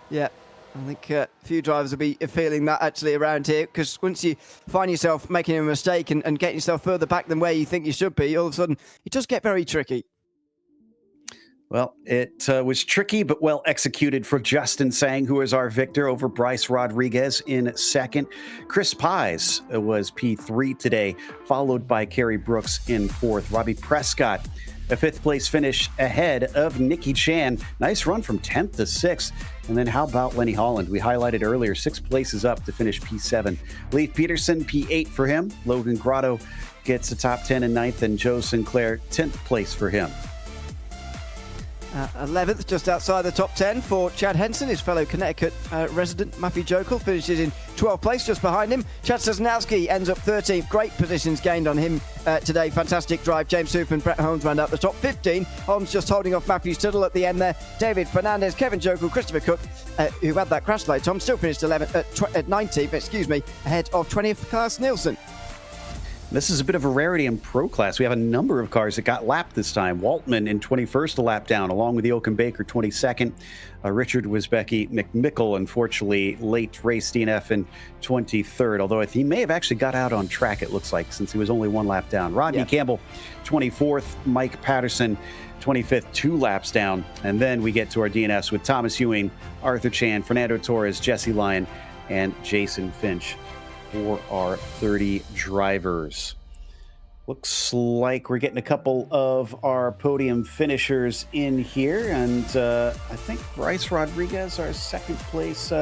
Yeah, I think a few drivers will be feeling that actually around here, because once you find yourself making a mistake and getting yourself further back than where you think you should be, all of a sudden it does get very tricky.
Well, it was tricky but well executed for Justin Sang, who is our victor over Bryce Rodriguez in 2nd. Chris Pies was P3 today, followed by Kerry Brooks in 4th. Robbie Prescott, a 5th place finish ahead of Nicky Chan. Nice run from 10th to 6th. And then how about Lenny Holland? We highlighted earlier, 6 places up to finish P7. Leif Peterson, P8 for him. Logan Grotto gets a top 10 in 9th, and Joe Sinclair, 10th place for him.
11th, just outside the top 10 for Chad Henson. His fellow Connecticut resident Matthew Jokel finishes in 12th place, just behind him. Chad Sosnowski ends up 13th. Great positions gained on him today. Fantastic drive. James Hooper and Brett Holmes round out the top 15. Holmes just holding off Matthew Studdle at the end there. David Fernandez, Kevin Jokel, Christopher Cook, who had that crash like Tom, still finished 19th, ahead of 20th Klaus Nielsen.
This is a bit of a rarity in Pro Class. We have a number of cars that got lapped this time. Waltman in 21st, a lap down, along with Jochen Baker, 22nd. Richard Wisbecki McMickle, unfortunately, late race DNF in 23rd, although he may have actually got out on track, it looks like, since he was only one lap down. Rodney Campbell, 24th. Mike Patterson, 25th, 2 laps down. And then we get to our DNFs with Thomas Ewing, Arthur Chan, Fernando Torres, Jesse Lyon, and Jason Finch for our 30 drivers. Looks like we're getting a couple of our podium finishers in here, and I think Bryce Rodriguez, our second place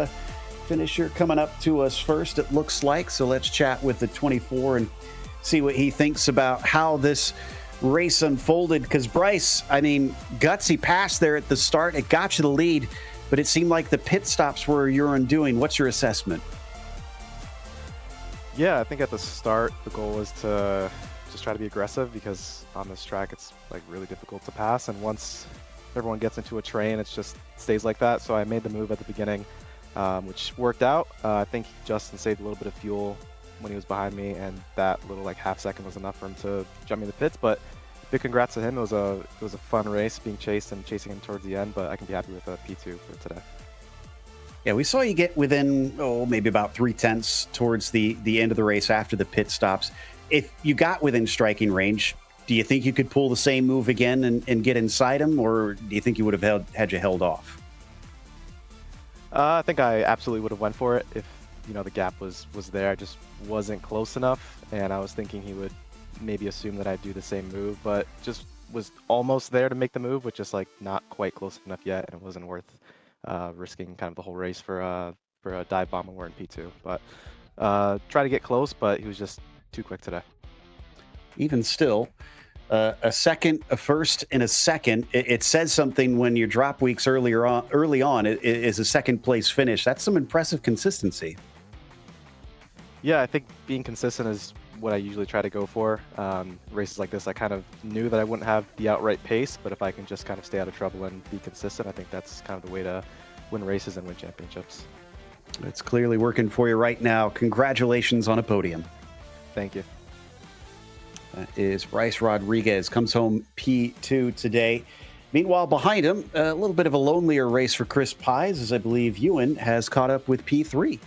finisher, coming up to us first, it looks like. So let's chat with the 24 and see what he thinks about how this race unfolded, because Bryce, I mean, gutsy pass there at the start. It got you the lead, but it seemed like the pit stops were your undoing. What's your assessment?
Yeah, I think at the start, the goal was to just try to be aggressive, because on this track, it's like really difficult to pass. And once everyone gets into a train, it just stays like that. So I made the move at the beginning, which worked out. I think Justin saved a little bit of fuel when he was behind me, and that little like half second was enough for him to jump me in the pits. But big congrats to him. It was a fun race, being chased and chasing him towards the end. But I can be happy with a P2 for today.
Yeah, we saw you get within, maybe about 3/10 towards the end of the race after the pit stops. If you got within striking range, do you think you could pull the same move again and get inside him, or do you think you would have had you held off?
I think I absolutely would have went for it if, the gap was there. I just wasn't close enough, and I was thinking he would maybe assume that I'd do the same move, but just was almost there to make the move, but just like not quite close enough yet, and it wasn't worth risking kind of the whole race for a dive bomb when we're in P2. But try to get close, but he was just too quick today.
Even still, a second, a first, and a second. It says something when your drop weeks early on. It is a second place finish. That's some impressive consistency.
Yeah, I think being consistent is what I usually try to go for. Races like this, I kind of knew that I wouldn't have the outright pace, but if I can just kind of stay out of trouble and be consistent, I think that's kind of the way to win races and win championships.
It's clearly working for you right now. Congratulations on a podium.
Thank you.
That is Bryce Rodriguez, comes home P2 today. Meanwhile, behind him, a little bit of a lonelier race for Chris Pies, as I believe Ewan has caught up with P3.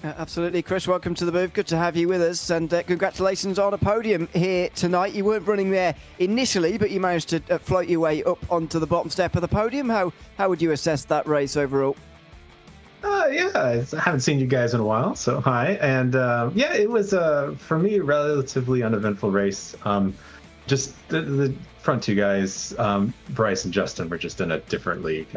Absolutely. Chris, welcome to the booth. Good to have you with us, and congratulations on a podium here tonight. You weren't running there initially, but you managed to float your way up onto the bottom step of the podium. How would you assess that race overall?
Yeah, I haven't seen you guys in a while, so hi. And yeah, it was, for me, a relatively uneventful race. Just the front two guys, Bryce and Justin, were just in a different league.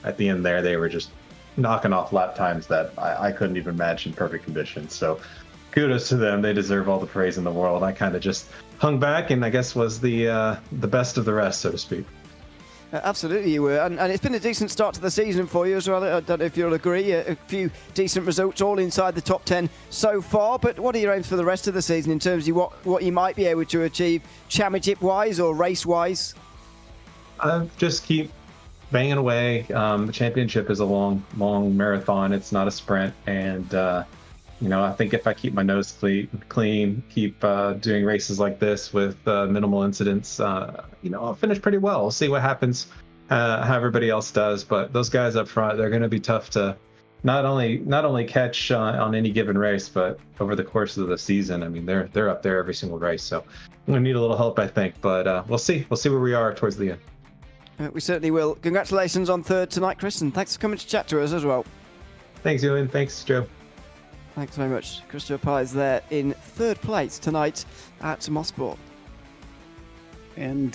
At the end there, they were just knocking off lap times that I couldn't even match in perfect conditions. So kudos to them. They deserve all the praise in the world. I kind of just hung back and I guess was the best of the rest, so to speak.
Absolutely, you were. And it's been a decent start to the season for you as well. I don't know if you'll agree. A few decent results, all inside the top 10 so far. But what are your aims for the rest of the season in terms of what you might be able to achieve championship-wise or race-wise?
Just keep banging away. The championship is a long marathon. It's not a sprint. And, I think if I keep my nose clean, keep doing races like this with minimal incidents, I'll finish pretty well. We'll see what happens, how everybody else does. But those guys up front, they're going to be tough to not only catch on any given race, but over the course of the season. I mean, they're up there every single race. So I'm going to need a little help, I think. But we'll see. We'll see where we are towards the end.
We certainly will. Congratulations on third tonight, Chris, and thanks for coming to chat to us as well.
Thanks, Ewan. Thanks, Joe.
Thanks very much. Christopher Pies there in third place tonight at Mosport.
And,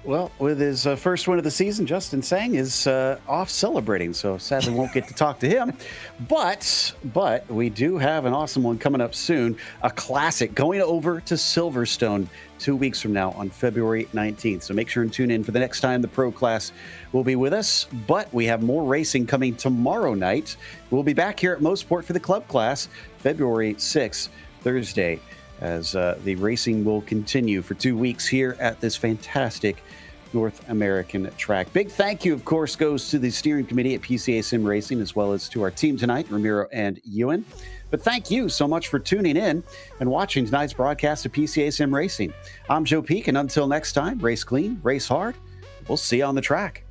well, with his first win of the season, Justin Sang is off celebrating, so sadly won't get to talk to him. But we do have an awesome one coming up soon, a classic going over to Silverstone 2 weeks from now on February 19th. So make sure and tune in for the next time the pro class will be with us. But we have more racing coming tomorrow night. We'll be back here at Mosport for the club class February 6th, Thursday, as the racing will continue for 2 weeks here at this fantastic North American track. Big thank you, of course, goes to the steering committee at PCA Sim Racing, as well as to our team tonight, Ramiro and Ewan. But thank you so much for tuning in and watching tonight's broadcast of PCA Sim Racing. I'm Joe Peak, and until next time, race clean, race hard. We'll see you on the track.